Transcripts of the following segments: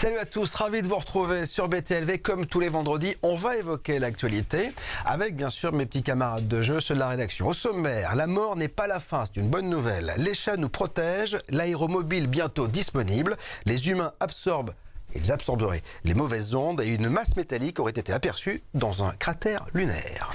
Salut à tous, ravi de vous retrouver sur BTLV. Comme tous les vendredis, on va évoquer l'actualité avec bien sûr mes petits camarades de jeu, ceux de la rédaction. Au sommaire, la mort n'est pas la fin, c'est une bonne nouvelle. Les chats nous protègent, l'aéromobile bientôt disponible, les humains ils absorberaient les mauvaises ondes et une masse métallique aurait été aperçue dans un cratère lunaire.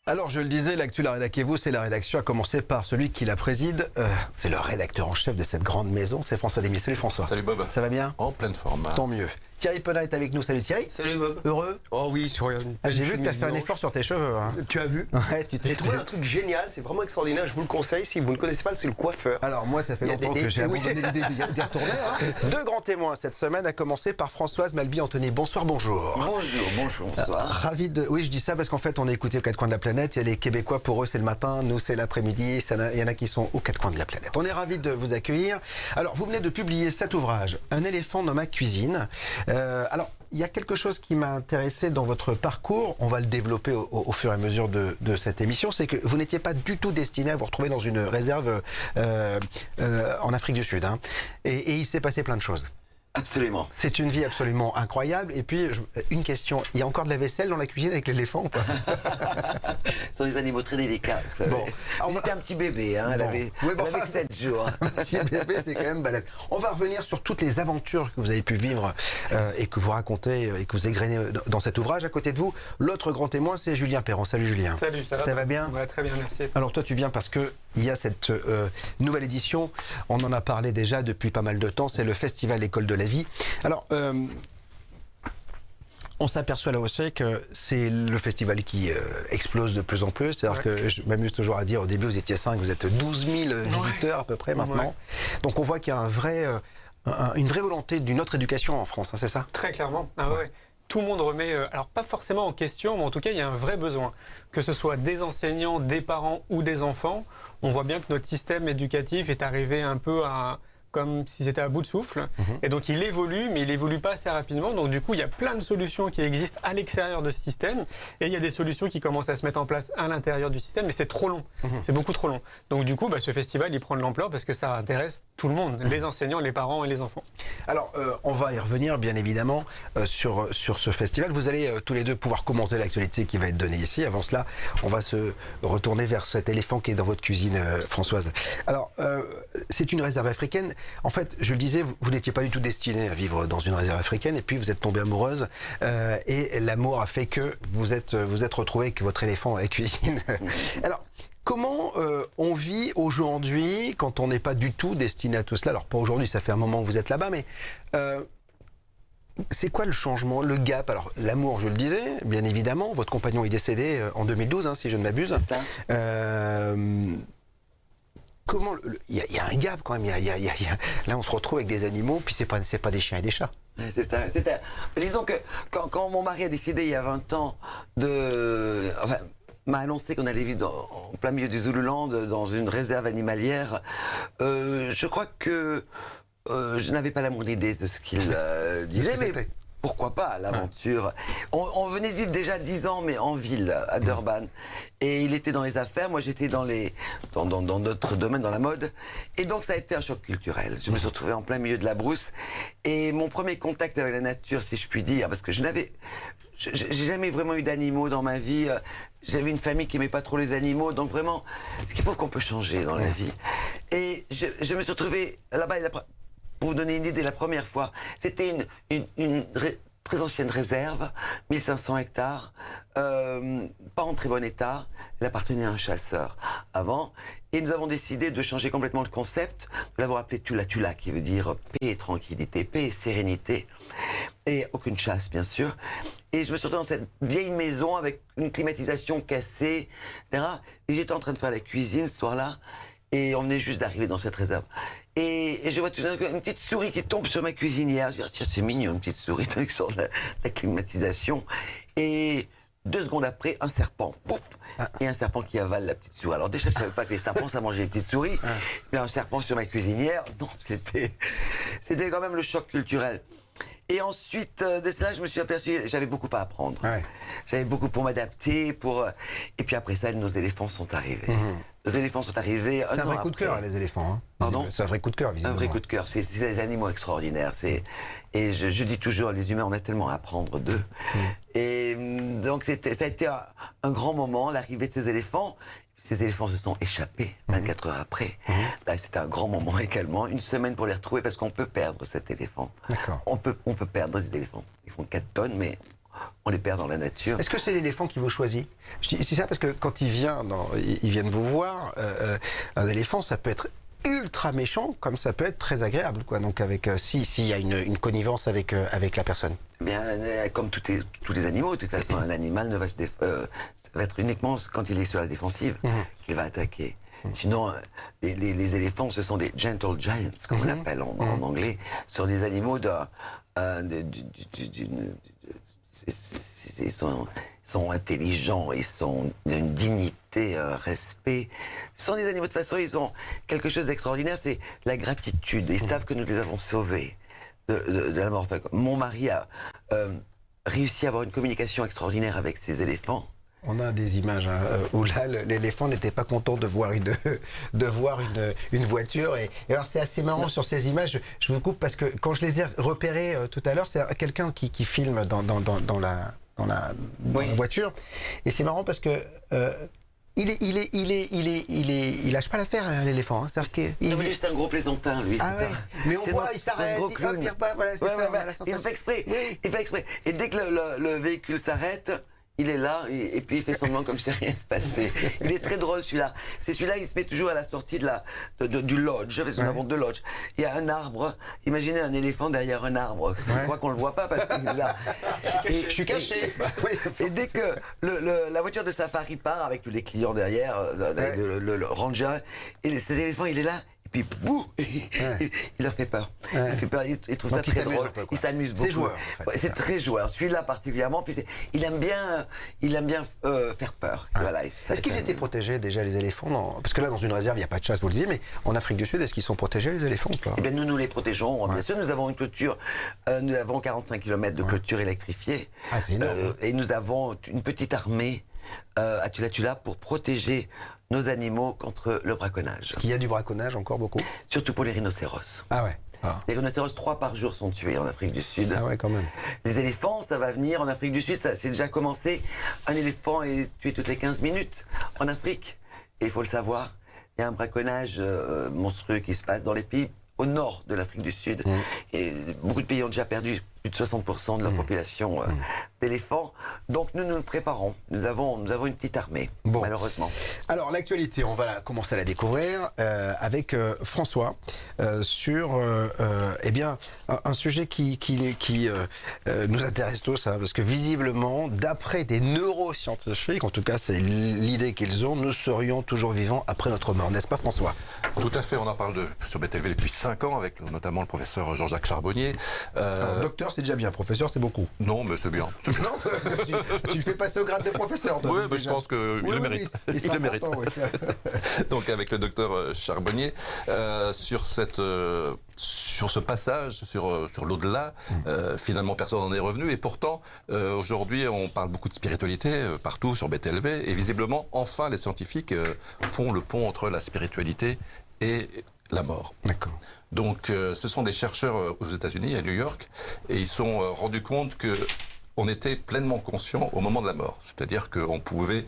Alors, je le disais, l'actu La Rédac-vous, c'est la rédaction, à commencer par celui qui la préside. C'est le rédacteur en chef de cette grande maison, c'est François Demier. Salut François. Salut Bob. Ça va bien? En pleine forme. Tant mieux. Thierry Penat est avec nous. Salut Thierry. Salut Bob. Heureux? Oh oui, sur une J'ai vu que tu as chemise fait un blanche. effort sur tes cheveux. Hein. Tu as vu? Ouais, J'ai trouvé un truc génial, c'est vraiment extraordinaire, je vous le conseille. Si vous ne connaissez pas, c'est le coiffeur. Alors moi, ça fait Il y a longtemps des- que j'ai oui. abandonné l'idée d'y retourner. Hein. Deux grands témoins cette semaine, à commencer par Françoise Malby-Antony. Bonsoir, bonjour. Bonjour, bonsoir. Ravi de... Oui, je dis ça parce qu'en fait, on est écouté aux quatre coins de la planète. Il y a les Québécois, pour eux, c'est le matin. Nous, c'est l'après-midi. Il y en a qui sont aux quatre coins de la planète. On est ravis de vous accueillir. Alors, vous venez de publier cet ouvrage, Un éléphant dans ma cuisine. Alors, il y a quelque chose qui m'a intéressé dans votre parcours. On va le développer au fur et à mesure de cette émission. C'est que vous n'étiez pas du tout destiné à vous retrouver dans une réserve en Afrique du Sud. Hein. Et il s'est passé plein de choses. Absolument. C'est une vie absolument incroyable. Et puis, une question. Il y a encore de la vaisselle dans la cuisine avec l'éléphant ou pas? Ce sont des animaux très délicats. Vous savez. Bon, alors, C'était un petit bébé, hein, elle Bon. avait, Oui, bon, elle avait enfin, que 7 jours. Un petit bébé, c'est quand même balèze. On va revenir sur toutes les aventures que vous avez pu vivre et que vous racontez et que vous égrenez dans cet ouvrage. À côté de vous, l'autre grand témoin, c'est Julien Perron. Salut Julien. Salut, Ça va bien? Ouais, très bien, merci. Alors toi, tu viens parce que il y a cette nouvelle édition. On en a parlé déjà depuis pas mal de temps. C'est le Festival École de la Vie. Alors, on s'aperçoit là aussi que c'est le festival qui explose de plus en plus. C'est-à-dire que je m'amuse toujours à dire, au début vous étiez 5, vous êtes 12 000 visiteurs à peu près maintenant. Ouais. Donc on voit qu'il y a une vraie volonté d'une autre éducation en France, hein, c'est ça? Très clairement. Ah ouais. Tout le monde remet, alors pas forcément en question, mais en tout cas, il y a un vrai besoin. Que ce soit des enseignants, des parents ou des enfants, on voit bien que notre système éducatif est arrivé un peu à... comme si c'était à bout de souffle. Et donc il évolue, mais il évolue pas assez rapidement. Donc du coup, il y a plein de solutions qui existent à l'extérieur de ce système. Et il y a des solutions qui commencent à se mettre en place à l'intérieur du système, mais c'est trop long. C'est beaucoup trop long. Donc du coup, ce festival, il prend de l'ampleur parce que ça intéresse tout le monde, les enseignants, les parents et les enfants. Alors, on va y revenir, bien évidemment, sur ce festival. Vous allez tous les deux pouvoir commenter l'actualité qui va être donnée ici. Avant cela, on va se retourner vers cet éléphant qui est dans votre cuisine, Françoise. Alors, c'est une réserve africaine. En fait, je le disais, vous n'étiez pas du tout destiné à vivre dans une réserve africaine, et puis vous êtes tombée amoureuse, et l'amour a fait que vous êtes retrouvée avec votre éléphant à la cuisine. Alors, comment on vit aujourd'hui quand on n'est pas du tout destiné à tout cela? Alors, pas aujourd'hui, ça fait un moment que vous êtes là-bas, mais c'est quoi le changement, le gap? Alors, l'amour, je le disais, bien évidemment, votre compagnon est décédé en 2012, hein, si je ne m'abuse. C'est ça. Comment il y a un gap quand même. Là, on se retrouve avec des animaux, puis c'est pas des chiens et des chats. Ouais, c'est ça. Disons que quand mon mari a décidé il y a 20 ans m'a annoncé qu'on allait vivre en plein milieu du Zululand, dans une réserve animalière, je crois que je n'avais pas la moindre idée de ce qu'il disait, mais pourquoi pas, l'aventure. On venait de vivre déjà 10 ans, mais en ville, à Durban. Et il était dans les affaires, moi j'étais dans d'autres domaines, dans la mode. Et donc ça a été un choc culturel. Je me suis retrouvé en plein milieu de la brousse. Et mon premier contact avec la nature, si je puis dire, parce que j'ai jamais vraiment eu d'animaux dans ma vie. J'avais une famille qui aimait pas trop les animaux, donc vraiment, ce qui prouve qu'on peut changer dans la vie. Et je me suis retrouvé là-bas. Pour vous donner une idée, la première fois, c'était une très ancienne réserve, 1500 hectares, pas en très bon état. Elle appartenait à un chasseur avant. Et nous avons décidé de changer complètement le concept, de l'avoir appelé Tula Tula, qui veut dire paix et tranquillité, paix et sérénité. Et aucune chasse, bien sûr. Et je me suis retrouvé dans cette vieille maison avec une climatisation cassée, etc. Et j'étais en train de faire la cuisine ce soir-là. Et on venait juste d'arriver dans cette réserve. Et je vois tout d'un coup une petite souris qui tombe sur ma cuisinière. Je dis, tiens, c'est mignon, une petite souris qui sort de la climatisation. Et 2 secondes après, un serpent, pouf, et un serpent qui avale la petite souris. Alors déjà, je savais pas que les serpents, ça mangeait les petites souris. Mais un serpent sur ma cuisinière, non, c'était quand même le choc culturel. Et ensuite, de cela, je me suis aperçu, j'avais beaucoup à apprendre. Ouais. J'avais beaucoup pour m'adapter, et puis après ça, nos éléphants sont arrivés. Nos éléphants sont arrivés. C'est un vrai coup de cœur, les éléphants. Hein. Pardon ? C'est un vrai coup de cœur, Un visiblement. vrai coup de cœur. C'est des animaux extraordinaires. Et je dis toujours, les humains, on a tellement à apprendre d'eux. Et donc, ça a été un grand moment, l'arrivée de ces éléphants. Ces éléphants se sont échappés 24 heures après. Là, c'était un grand moment également. Une semaine pour les retrouver parce qu'on peut perdre cet éléphant. D'accord. On peut perdre ces éléphants. Ils font 4 tonnes, mais on les perd dans la nature. Est-ce que c'est l'éléphant qui vous choisit? Je dis ça parce que quand ils viennent vous voir, un éléphant, ça peut être ultra méchant, comme ça peut être très agréable, quoi. Donc avec s'il y a une connivence avec la personne. Bien, comme tous les animaux, de toute façon, un animal ne va ça va être uniquement quand il est sur la défensive qu'il va attaquer. Sinon, les éléphants, ce sont des gentle giants, comme on l'appelle en anglais, ce sont des animaux ils sont intelligents, ils sont d'une dignité, un respect. Ce sont des animaux, de toute façon, ils ont quelque chose d'extraordinaire, c'est la gratitude. Ils savent que nous les avons sauvés de la mort. Enfin, mon mari a réussi à avoir une communication extraordinaire avec ces éléphants. On a des images où là, l'éléphant n'était pas content de voir une voiture. Et alors, c'est assez marrant sur ces images. Je vous coupe parce que quand je les ai repérées tout à l'heure, c'est quelqu'un qui filme dans la voiture. Et c'est marrant parce que il lâche pas l'affaire, l'éléphant. Hein. C'est un gros plaisantin, lui. Ah ouais. Mais on voit, il s'arrête, un gros clown. Il fait exprès. Oui. Il fait exprès. Et dès que le véhicule s'arrête, il est là, et puis il fait semblant comme si rien ne se passait. Il est très drôle, celui-là. C'est celui-là, il se met toujours à la sortie du lodge, parce que nous avons 2 lodges. Il y a un arbre. Imaginez un éléphant derrière un arbre. Je crois qu'on le voit pas parce qu'il est là. Je suis caché. Et dès que la voiture de safari part avec tous les clients derrière, le ranger, et cet éléphant, il est là. Et puis, bouh, il leur fait peur. Il fait peur, il trouve ça très drôle. Il s'amuse beaucoup. C'est joueur. En fait, c'est très joueur. Celui-là particulièrement, puis il aime bien faire peur. Voilà, est-ce qu'ils étaient protégés déjà, les éléphants parce que là, dans une réserve, il n'y a pas de chasse, vous le disiez, mais en Afrique du Sud, est-ce qu'ils sont protégés, les éléphants ou pas? Eh bien, nous les protégeons. Bien sûr, nous avons une clôture. Nous avons 45 km de clôture électrifiée. Ah, c'est énorme. Et nous avons une petite armée à Tula pour protéger nos animaux contre le braconnage. Est-ce qu'il y a du braconnage encore beaucoup? Surtout pour les rhinocéros. Ah ouais. Ah. Les rhinocéros, 3 par jour sont tués en Afrique du Sud. Ah ouais, quand même. Les éléphants, ça va venir en Afrique du Sud, ça c'est déjà commencé. Un éléphant est tué toutes les 15 minutes en Afrique. Et il faut le savoir, il y a un braconnage monstrueux qui se passe dans les pays au nord de l'Afrique du Sud. Et beaucoup de pays ont déjà perdu plus de 60% de leur population d'éléphants. Donc nous nous préparons. Nous avons une petite armée, malheureusement. Alors l'actualité, on va commencer à la découvrir avec François sur eh bien un sujet qui nous intéresse tous, hein, parce que visiblement, d'après des neuroscientifiques, en tout cas c'est l'idée qu'ils ont, nous serions toujours vivants après notre mort, n'est-ce pas François? Tout à fait, on en parle sur BTV depuis 5 ans avec notamment le professeur Jean-Jacques Charbonnier. Alors, docteur, c'est déjà bien, professeur, c'est beaucoup. Non, mais c'est bien. Non, tu le fais passer au grade de professeur. Oui, mais je pense qu'il le mérite. Il le mérite. Oui. Donc avec le docteur Charbonnier, sur ce passage, sur l'au-delà, finalement personne n'en est revenu. Et pourtant, aujourd'hui, on parle beaucoup de spiritualité partout sur BTLV. Et visiblement, enfin, les scientifiques font le pont entre la spiritualité et la mort. D'accord. Donc, ce sont des chercheurs aux États-Unis, à New York, et ils se sont rendus compte que on était pleinement conscient au moment de la mort. C'est-à-dire qu'on pouvait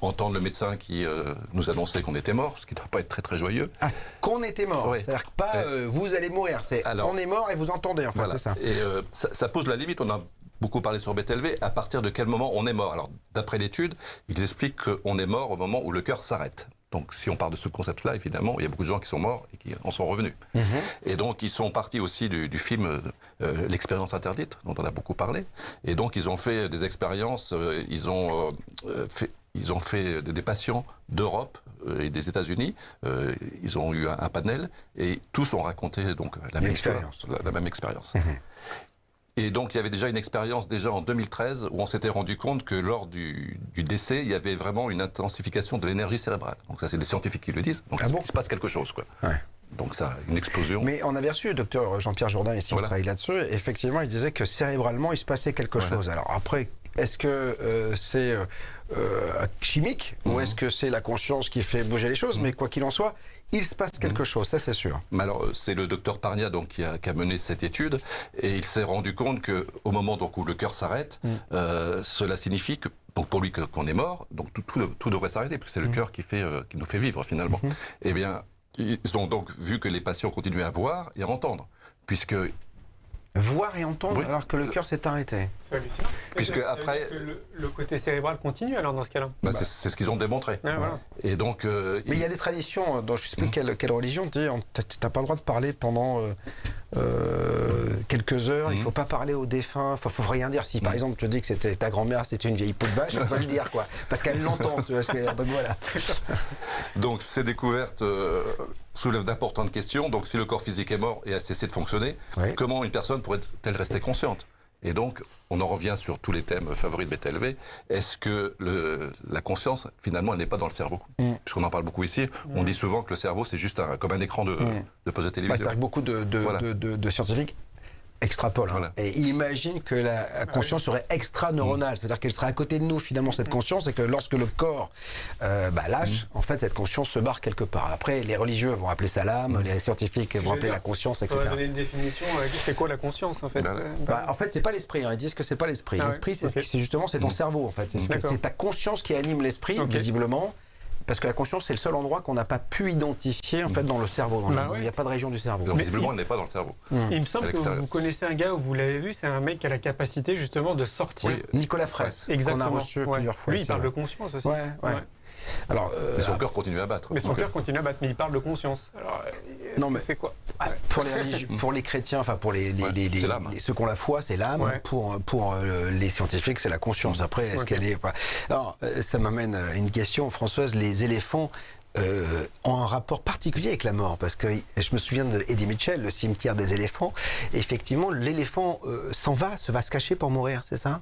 entendre le médecin qui nous annonçait qu'on était mort, ce qui ne doit pas être très très joyeux. Ah, qu'on était mort. Oui. C'est-à-dire que pas vous allez mourir, c'est on est mort et vous entendez, en fait, voilà. C'est ça. Et ça pose la limite, on a beaucoup parlé sur BTLV, à partir de quel moment on est mort. Alors, d'après l'étude, ils expliquent qu'on est mort au moment où le cœur s'arrête. Donc, si on part de ce concept-là, évidemment, il y a beaucoup de gens qui sont morts et qui en sont revenus. Et donc, ils sont partis aussi du film L'expérience interdite, dont on a beaucoup parlé. Et donc, ils ont fait des expériences, ils ont fait des patients d'Europe et des États-Unis. Ils ont eu un panel et tous ont raconté donc la même expérience. Et donc, il y avait déjà une expérience en 2013 où on s'était rendu compte que lors du décès, il y avait vraiment une intensification de l'énergie cérébrale. Donc ça, c'est des scientifiques qui le disent. Donc il se passe quelque chose, quoi. Ouais. Donc ça, une explosion. Mais on avait reçu le docteur Jean-Pierre Jourdain ici, on Voilà. travaille là-dessus. Effectivement, il disait que cérébralement, il se passait quelque chose. Alors après, est-ce que c'est chimique ou est-ce que c'est la conscience qui fait bouger les choses? Mais quoi qu'il en soit, il se passe quelque chose, ça c'est sûr. Mais alors, c'est le docteur Parnia donc, qui a mené cette étude et il s'est rendu compte qu'au moment donc, où le cœur s'arrête, cela signifie que donc pour lui qu'on est mort, donc tout devrait s'arrêter, puisque c'est le cœur qui nous fait vivre finalement. Eh bien, ils ont donc vu que les patients continuaient à voir et à entendre, puisque Voir et entendre Oui. alors que le cœur s'est arrêté. C'est hallucinant. Puisque Ça veut après- dire que le côté cérébral continue alors dans ce cas-là. c'est ce qu'ils ont démontré. Ouais, voilà. Et donc, Mais il y a des traditions, dans je ne sais plus quelle religion, tu n'as pas le droit de parler pendant quelques heures, il ne faut pas parler aux défunts, il ne faut rien dire. Si par exemple tu dis que c'était ta grand-mère, c'était une vieille peau de vache, il faut pas le dire, quoi. Parce qu'elle l'entend, tu vois ce que je veux dire. Donc voilà. Donc ces découvertes soulèvent d'importantes questions. Donc si le corps physique est mort et a cessé de fonctionner, Oui. comment une personne pourrait-elle rester consciente? Et donc on en revient sur tous les thèmes favoris de BTLV. Est-ce que la conscience, finalement, elle n'est pas dans le cerveau? Puisqu'on en parle beaucoup ici, on dit souvent que le cerveau, c'est juste comme un écran de poste de Bah, télévision. c'est-à-dire que beaucoup Voilà. de scientifiques extrapolent Voilà. et imaginent que la conscience serait extra-neuronale, c'est-à-dire qu'elle serait à côté de nous finalement cette conscience, et que lorsque le corps lâche, en fait cette conscience se barre quelque part. Après les religieux vont appeler ça l'âme, les scientifiques vont appeler la conscience, On etc. va donner une définition. C'est quoi la conscience en fait? Bah, en fait, c'est pas l'esprit. Ils disent que c'est pas l'esprit. Ah ouais, L'esprit, c'est ok. c'est justement c'est ton cerveau. En fait, D'accord. c'est ta conscience qui anime l'esprit, Ok. visiblement. Parce que la conscience, c'est le seul endroit qu'on n'a pas pu identifier en fait dans le cerveau. Bah Il n'y a pas de région du cerveau. Donc Mais visiblement, il- elle n'est pas dans le cerveau. Il me À semble que l'extérieur. vous connaissez un gars, où vous l'avez vu, c'est un mec qui a la capacité justement de sortir. Oui. Nicolas Fraisse, qu'on a Exactement. reçu Ouais. plusieurs fois. Lui, il ici, parle ouais. de conscience aussi. Ouais. Alors, Mais son cœur continue à battre. Mais son Donc, cœur continue à battre, mais il parle de conscience. Alors, Non, mais- c'est quoi? pour les religieux, pour les chrétiens, enfin pour c'est l'âme. ceux qui ont la foi, c'est l'âme. Ouais. Pour les scientifiques, c'est la conscience. Après, est-ce Ok. qu'elle est pas... Alors, ça m'amène à une question, Françoise. Les éléphants ont un rapport particulier avec la mort, parce que je me souviens de Eddie Mitchell, le cimetière des éléphants. Effectivement, l'éléphant se va se cacher pour mourir, c'est ça?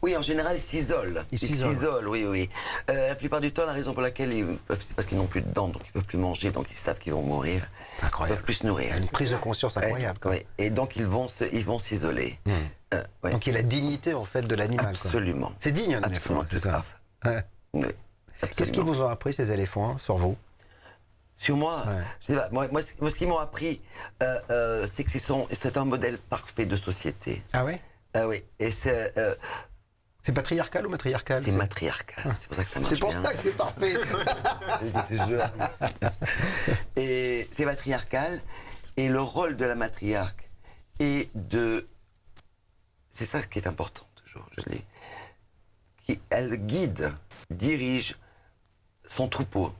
Oui, en général, ils s'isolent. Ils s'isolent. Oui. La plupart du temps, la raison pour laquelle c'est parce qu'ils n'ont plus de dents, donc ils ne peuvent plus manger, donc ils savent qu'ils vont mourir. C'est Ils ne incroyable. peuvent plus se nourrir. Une prise de conscience incroyable. quoi. Oui. Et donc ils vont s'isoler. Ouais. Donc il y a la dignité en fait de l'animal. quoi. Absolument. C'est digne un éléphant, Absolument. c'est ça. Ouais. Oui, Qu'est-ce qu'ils absolument. vous ont appris ces éléphants sur vous? Sur moi, Ouais. je sais pas, moi, ce qu'ils m'ont appris, c'est que c'est un modèle parfait de société. Ah ouais? Oui, et c'est patriarcal ou matriarcal? matriarcal. C'est pour ça que ça marche C'est pour bien. ça que c'est parfait. Je te jure. Et c'est matriarcal, et le rôle de la matriarque est de... C'est ça qui est important, toujours, je le dis. Elle guide, dirige son troupeau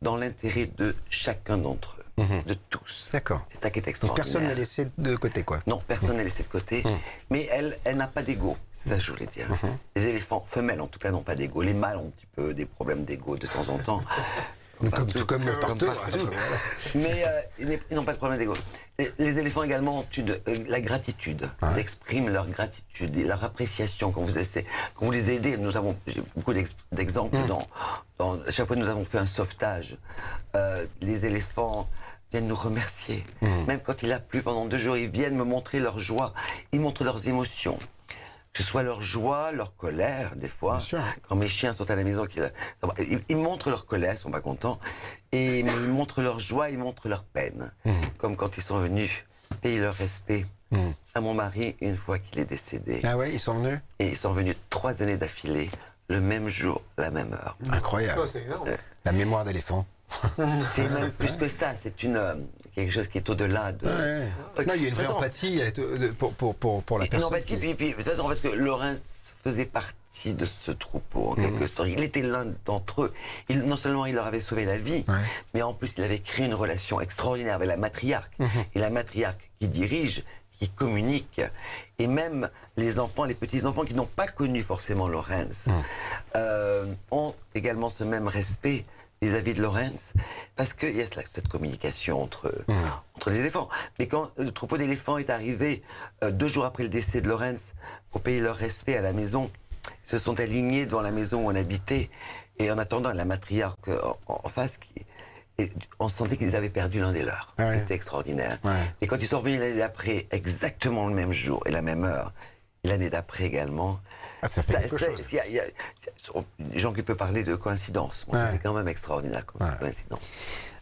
dans l'intérêt de chacun d'entre eux, de tous. D'accord. C'est ça qui est Donc extraordinaire. personne n'est laissé de côté, quoi. Non, personne n'est laissé de côté. Mais elle n'a pas d'ego. C'est ça que je voulais dire. Les éléphants femelles, en tout cas, n'ont pas d'ego. Les mâles ont un petit peu des problèmes d'ego de temps en temps. Tout comme partout. Mais ils n'ont pas de problème d'ego. Les éléphants également ont la gratitude. Ils expriment leur gratitude et leur appréciation quand vous les aidez. J'ai beaucoup d'exemples à chaque fois que nous avons fait un sauvetage. Les éléphants viennent nous remercier. Même quand il a plu pendant 2 jours, ils viennent me montrer leur joie. Ils montrent leurs émotions. Que ce soit leur joie, leur colère, des fois. Bien sûr. Quand mes chiens sont à la maison, ils montrent leur colère, ils sont pas contents. Mais ils montrent leur joie, ils montrent leur peine. Comme quand ils sont venus payer leur respect à mon mari une fois qu'il est décédé. Ah ouais, ils sont venus? Et ils sont venus 3 années d'affilée, le même jour, la même heure. Incroyable. C'est énorme. La mémoire d'éléphant. C'est même plus que ça, c'est quelque chose qui est au-delà de... Non, il y a une vraie De toute façon, empathie pour la Une personne. empathie, puis de toute façon, parce que Laurens faisait partie de ce troupeau, en quelque sorte. Il était l'un d'entre eux. Non seulement il leur avait sauvé la vie, mais en plus il avait créé une relation extraordinaire avec la matriarque. Et la matriarque qui dirige, qui communique. Et même les enfants, les petits-enfants qui n'ont pas connu forcément Laurens, ont également ce même respect vis-à-vis de Laurens, parce qu'il y a cette communication entre les éléphants. Mais quand le troupeau d'éléphants est arrivé 2 jours après le décès de Laurens pour payer leur respect à la maison, ils se sont alignés devant la maison où on habitait, et en attendant la matriarque en face Et on sentait qu'ils avaient perdu l'un des leurs. Ah ouais. C'était extraordinaire. Ouais. Et quand ils sont revenus l'année d'après, exactement le même jour et la même heure, et l'année d'après également, Ah, ça fait quelque chose. il y a des gens qui peuvent parler de coïncidence. Bon, Ouais. c'est quand même extraordinaire comme Ouais. coïncidence.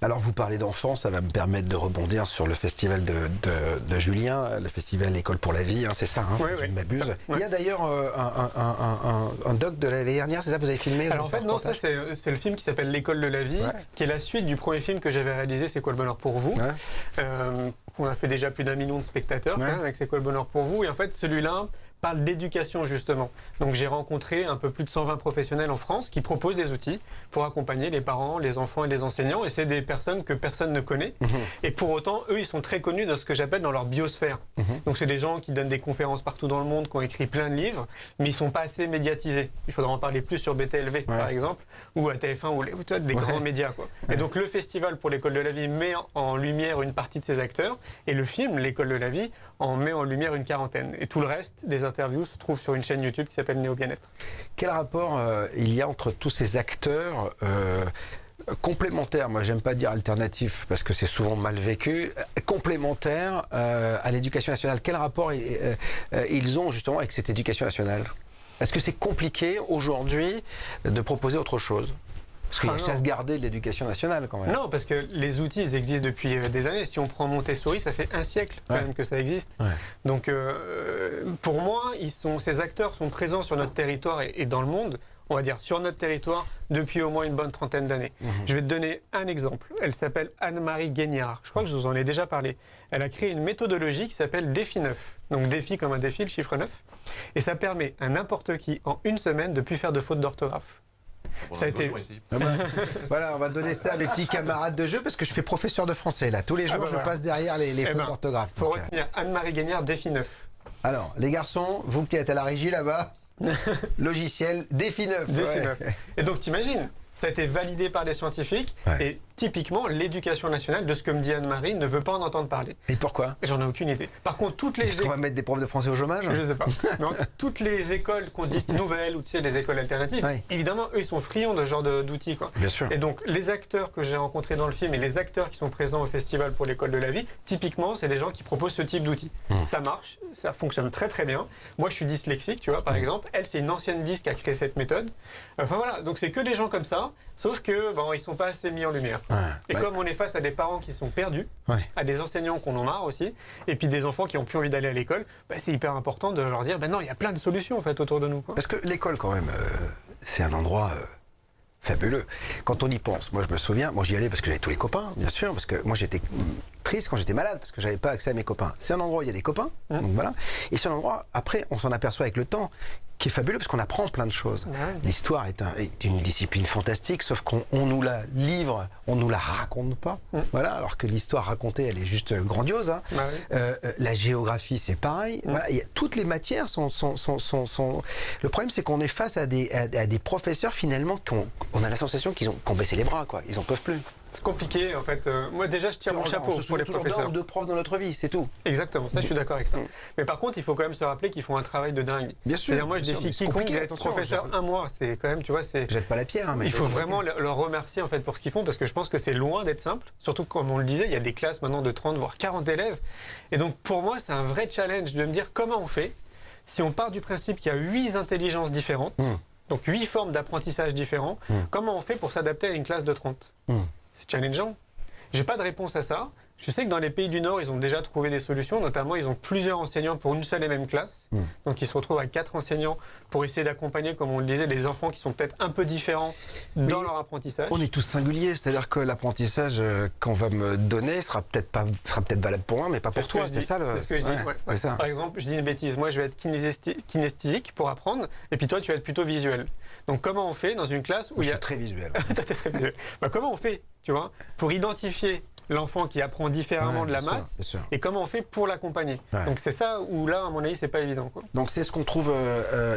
Alors, vous parlez d'enfants, ça va me permettre de rebondir sur le festival de Julien, le festival L'école pour la vie, hein, c'est ça, hein, Oui, si je oui, ne m'abuse. c'est ça, Il y a d'ailleurs un doc de l'année dernière, c'est ça, vous avez filmé Alors en vous avez fait, fait un non, ça reportage c'est le film qui s'appelle L'école de la vie, Ouais. qui est la suite du premier film que j'avais réalisé, C'est quoi le bonheur pour vous. Ouais. On a fait déjà plus d'1 million de spectateurs Ouais. quand même, avec C'est quoi le bonheur pour vous. Et en fait, celui-là parle d'éducation justement. Donc j'ai rencontré un peu plus de 120 professionnels en France qui proposent des outils pour accompagner les parents, les enfants et les enseignants. Et c'est des personnes que personne ne connaît. Et pour autant, eux, ils sont très connus dans ce que j'appelle dans leur biosphère. Donc c'est des gens qui donnent des conférences partout dans le monde, qui ont écrit plein de livres, mais ils sont pas assez médiatisés. Il faudra en parler plus sur BTLV par exemple, ou à TF1 ou des grands médias, quoi. Et donc le festival pour l'école de la vie met en lumière une partie de ces acteurs, et le film L'école de la vie en met en lumière une quarantaine. Et tout le reste des interviews se trouve sur une chaîne YouTube qui s'appelle Néo Bien-être. Quel rapport il y a entre tous ces acteurs complémentaires, moi j'aime pas dire alternatifs parce que c'est souvent mal vécu, complémentaires à l'éducation nationale? Quel rapport ils ont justement avec cette éducation nationale? Est-ce que c'est compliqué aujourd'hui de proposer autre chose? Parce qu'il y a non. chasse gardée de l'éducation nationale quand même. Non, parce que les outils ils existent depuis des années. Si on prend Montessori, ça fait un siècle quand même que ça existe. Ouais. Donc pour moi, ces acteurs sont présents sur notre territoire et dans le monde, on va dire sur notre territoire, depuis au moins une bonne trentaine d'années. Je vais te donner un exemple. Elle s'appelle Anne-Marie Guignard. Je crois que je vous en ai déjà parlé. Elle a créé une méthodologie qui s'appelle Défi 9. Donc défi comme un défi, le chiffre 9. Et ça permet à n'importe qui, en une semaine, de ne plus faire de faute d'orthographe. On Ça a en été- besoin ici. Ah bah, voilà, on va donner ça à mes petits camarades de jeu parce que je fais professeur de français là. Tous les jours, bah je voilà. passe derrière les Eh fautes ben, d'orthographe. Faut Donc, retenir Anne-Marie Guignard, défi 9. alors, les garçons, vous qui êtes à la régie là-bas, logiciel Défi 9. Défi ouais. 9. Et donc t'imagines, ça a été validé par des scientifiques Ouais. et typiquement l'éducation nationale, de ce que me dit Anne-Marie, ne veut pas en entendre parler. Et pourquoi? Et j'en ai aucune idée. Par contre, toutes les Est-ce qu'on va mettre des profs de français au chômage? je sais pas. Mais toutes les écoles qu'on dit nouvelles ou tu sais les écoles alternatives, Ouais. évidemment eux ils sont friands de ce genre d'outils quoi. Bien sûr. Et donc les acteurs que j'ai rencontrés dans le film et les acteurs qui sont présents au festival pour l'école de la vie, typiquement c'est des gens qui proposent ce type d'outils. Ça marche, ça fonctionne très très bien. Moi je suis dyslexique, tu vois par exemple. Elle c'est une ancienne dys qui a créé cette méthode. Enfin voilà, donc c'est que des gens comme ça, sauf que bon ils sont pas assez mis en lumière. Ouais. Et Bah, comme on est face à des parents qui sont perdus, ouais. à des enseignants qu'on en marre aussi, et puis des enfants qui ont plus envie d'aller à l'école, bah, c'est hyper important de leur dire, bah non, il y a plein de solutions en fait autour de nous. Quoi. Parce que l'école, quand même, c'est un endroit fabuleux. Quand on y pense, moi je me souviens, moi j'y allais parce que j'avais tous les copains, bien sûr, parce que moi j'étais triste quand j'étais malade parce que j'avais pas accès à mes copains. C'est un endroit où il y a des copains, donc voilà. Et c'est un endroit, après, on s'en aperçoit avec le temps, qui est fabuleux parce qu'on apprend plein de choses. Ouais. L'histoire est une discipline fantastique, sauf qu'on nous la livre, on nous la raconte pas. Voilà, alors que l'histoire racontée, elle est juste grandiose. Hein. Bah oui. La géographie, c'est pareil. Voilà, toutes les matières sont. Le problème, c'est qu'on est face à des professeurs finalement on a la sensation qu'ils ont baissé les bras, quoi. Ils en peuvent plus. C'est compliqué en fait. Moi déjà, je tire mon chapeau On se pour les souvient toujours professeurs. d'un ou deux profs dans notre vie, c'est tout. Exactement, ça je suis d'accord avec ça. Mais par contre, il faut quand même se rappeler qu'ils font un travail de dingue. Bien sûr, C'est-à-dire, moi je bien sûr, défie mais c'est quiconque compliqué, d'être attention, professeur un mois. C'est quand même, tu vois, c'est. Jette pas la pierre, hein, mais Il faut vraiment leur remercier en fait pour ce qu'ils font parce que je pense que c'est loin d'être simple. Surtout comme on le disait, il y a des classes maintenant de 30 voire 40 élèves. Et donc pour moi, c'est un vrai challenge de me dire comment on fait si on part du principe qu'il y a 8 intelligences différentes, donc 8 formes d'apprentissage différents, comment on fait pour s'adapter à une classe de 30 C'est challengeant. J'ai pas de réponse à ça. Je sais que dans les pays du Nord, ils ont déjà trouvé des solutions. Notamment, ils ont plusieurs enseignants pour une seule et même classe. Donc, ils se retrouvent avec 4 enseignants pour essayer d'accompagner, comme on le disait, des enfants qui sont peut-être un peu différents dans leur apprentissage. On est tous singuliers, c'est-à-dire que l'apprentissage qu'on va me donner sera peut-être valable pour moi, mais pas C'est pour ce que toi. je C'est dis. ça le. C'est ce que je dis. Ouais, Ouais. c'est ça. Par exemple, je dis une bêtise. Moi, je vais être kinesthésique pour apprendre, et puis toi, tu vas être plutôt visuel. Donc, comment on fait dans une classe où Je il y suis a très visuel. Toi, t'es très visuel. Bah, comment on fait, tu vois, pour identifier l'enfant qui apprend différemment Ouais, de la bien sûr, masse bien sûr. et comment on fait pour l'accompagner. Ouais. Donc c'est ça où là, à mon avis, c'est pas évident. Quoi. Donc c'est ce qu'on trouve,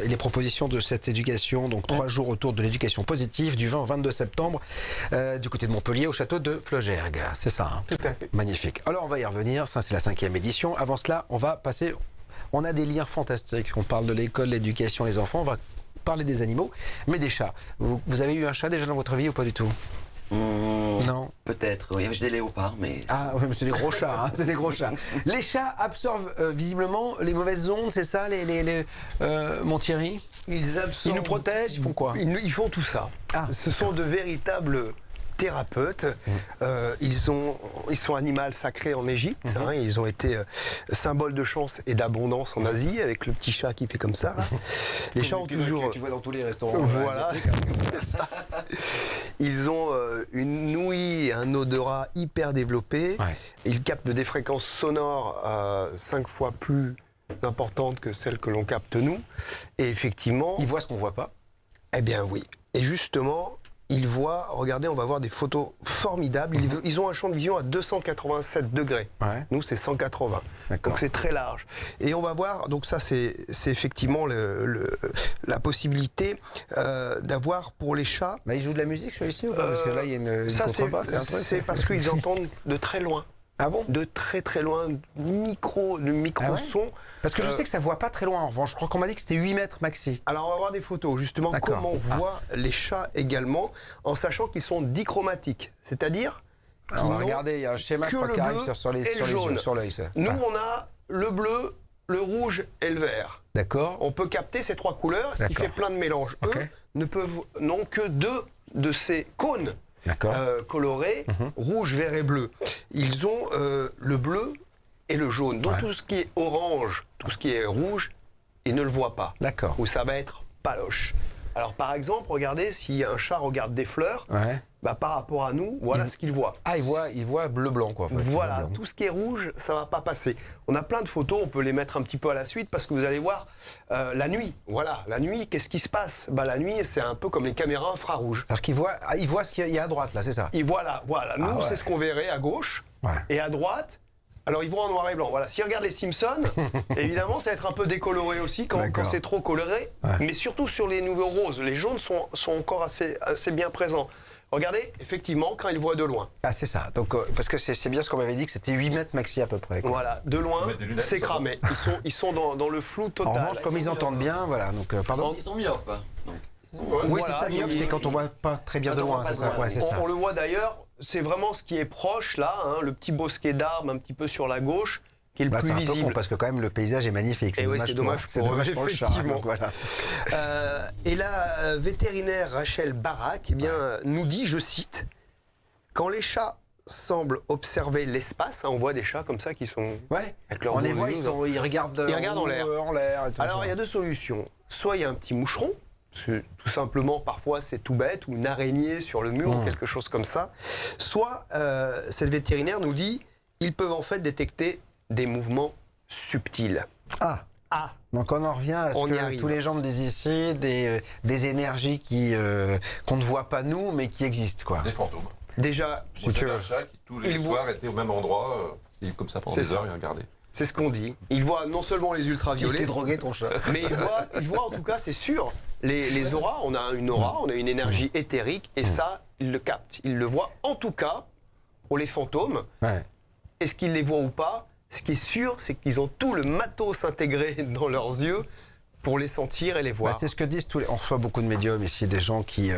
les propositions de cette éducation, donc 3 jours autour de l'éducation positive, du 20 au 22 septembre, du côté de Montpellier, au château de Fleugergue. C'est ça, hein. Tout à fait. Magnifique. Alors on va y revenir, ça c'est la 5e édition. Avant cela, on va passer, on a des liens fantastiques. On parle de l'école, l'éducation, les enfants, on va parler des animaux, mais des chats. Vous avez eu un chat déjà dans votre vie ou pas du tout? Non. Peut-être, oui. J'ai des léopards, mais... Ah, ouais, mais c'est des gros chats, hein, c'est des gros chats. Les chats absorbent visiblement les mauvaises ondes, c'est ça, mon Thierry? Ils Ils nous protègent, ils font quoi? Ils font tout ça. Ah. Ce sont de véritables thérapeutes. Ils sont animaux sacrés en Égypte. Hein, ils ont été symbole de chance et d'abondance en Asie, avec le petit chat qui fait comme ça. Là. Les chats ont toujours... Tu vois dans tous les restaurants. Voilà, c'est ça. Ils ont une ouïe, un odorat hyper développé. Ouais. Ils captent des fréquences sonores 5 fois plus importantes que celles que l'on capte nous. Et effectivement... Ils voient ce qu'on voit pas. Eh bien oui. Et justement, ils voient, regardez, on va voir des photos formidables. Ils ont un champ de vision à 287 degrés. Ouais. Nous, c'est 180. D'accord. Donc c'est très large. Et on va voir, donc ça c'est effectivement la possibilité d'avoir pour les chats... Bah, ils jouent de la musique celui-ci ou pas? Parce que là, il y a une ça, contrebasse, un truc. c'est parce qu'ils entendent de très loin. Ah bon? De très très loin, le micro-son. Parce que je sais que ça voit pas très loin en revanche. Je crois qu'on m'a dit que c'était 8 mètres maxi. Alors on va voir des photos, justement, D'accord. comment on voit les chats également, en sachant qu'ils sont dichromatiques. C'est-à-dire qu'ils Alors, n'ont regardez, il y a un schéma que je crois, le qui arrive bleu sur les et le jaune. yeux, sur l'œil. ça. Nous, Ah, on a le bleu, le rouge et le vert. D'accord. On peut capter ces trois couleurs, ce qui D'accord. fait plein de mélanges. Ok. Eux n'ont que 2 de ces cônes D'accord. colorés, rouge, vert et bleu. Ils ont le bleu et le jaune. Donc Ouais. tout ce qui est orange, tout ce qui est rouge, ils ne le voient pas. D'accord. Ou ça va être paloche. Alors par exemple, regardez, si un chat regarde des fleurs, Ouais. bah, par rapport à nous, voilà ce qu'il voit. Ah, il voit bleu-blanc, quoi. en fait. Voilà, Bleu-blanc. tout ce qui est rouge, ça va pas passer. On a plein de photos, on peut les mettre un petit peu à la suite parce que vous allez voir la nuit. Voilà, la nuit, qu'est-ce qui se passe? Bah, la nuit, c'est un peu comme les caméras infrarouges. Alors qu'il voit, il voit ce qu'il y a à droite, là, c'est ça? Et voilà. Nous, Ah ouais. c'est ce qu'on verrait à gauche Ouais. et à droite. Alors, ils voient en noir et blanc. Voilà. S'ils regardent les Simpsons, évidemment, ça va être un peu décoloré aussi quand D'accord. c'est trop coloré. Ouais. Mais surtout sur les nouveaux roses. Les jaunes sont encore assez bien présents. Regardez, effectivement, quand ils voient de loin. Ah, c'est ça. Donc, parce que c'est bien ce qu'on m'avait dit, que c'était 8 mètres maxi à peu près. quoi. Voilà, de loin, Faut mettre des lunettes, c'est ça cramé. Ils sont dans le flou En total. revanche, comme ils entendent bien, voilà. Donc, pardon. Ils sont myopes. Hein. Donc, Oui, Voilà, c'est ça, myope, c'est quand on voit pas très bien Quand de on voit loin, pas c'est de ça. loin, Ouais, c'est ça. On le voit d'ailleurs, c'est vraiment ce qui est proche là, hein, le petit bosquet d'arbres un petit peu sur la gauche, qui est le Là, plus c'est un peu con visible. parce que quand même le paysage est magnifique. Eh oui, c'est dommage c'est pour eux, dommage pour le chat. effectivement. donc voilà. Et la vétérinaire Rachel Barak nous dit, je cite, quand les chats semblent observer l'espace, hein, on voit des chats comme ça qui sont... Ouais. Avec leur On les gros voit, yeux, ils regardent en l'air. En l'air et tout Alors ça. il y a 2 solutions. Soit il y a un petit moucheron, parce que, tout simplement parfois c'est tout bête, ou une araignée sur le mur, ou quelque chose comme ça. Soit cette vétérinaire nous dit, ils peuvent en fait détecter des mouvements subtils. Ah. Ah, Donc on en revient à ce On y que arrive. tous les gens me disent ici, des énergies qu'on ne voit pas nous, mais qui existent, quoi. Des fantômes. déjà, Moi, tu j'avais veux. un chat qui tous les Il voit- soirs était au même endroit, et comme ça pendant C'est des ça. heures, il regardait. c'est ce qu'on dit. Il voit non seulement les Il ultraviolets, t'est drogué ton chat. mais il voit en tout cas, c'est sûr, les auras. On a une aura, on a une énergie éthérique, et ça, il le capte. Il le voit. En tout cas, pour les fantômes, Ouais. est-ce qu'ils les voient ou pas? Ce qui est sûr, c'est qu'ils ont tout le matos intégré dans leurs yeux pour les sentir et les voir. Bah, c'est ce que disent tous les... On reçoit beaucoup de médiums ici, des gens qui...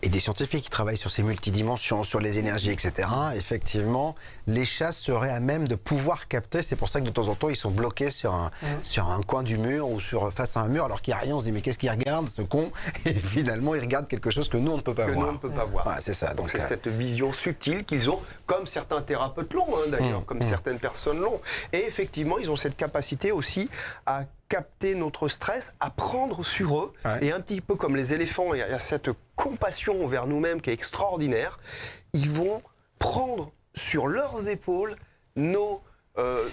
et des scientifiques qui travaillent sur ces multidimensions, sur les énergies, etc. Effectivement, les chats seraient à même de pouvoir capter. C'est pour ça que de temps en temps, ils sont bloqués sur un coin du mur ou face à un mur, alors qu'il n'y a rien. On se dit, mais qu'est-ce qu'ils regardent, ce con? Et finalement, ils regardent quelque chose que nous, on ne peut pas que voir. nous, on ne peut pas voir. Ouais, c'est ça. Donc Donc, c'est cette vision subtile qu'ils ont, comme certains thérapeutes l'ont d'ailleurs, comme certaines personnes l'ont. Et effectivement, ils ont cette capacité aussi à capter notre stress, à prendre sur eux. Ouais. Et un petit peu comme les éléphants, il y a cette compassion envers nous-mêmes qui est extraordinaire. Ils vont prendre sur leurs épaules nos...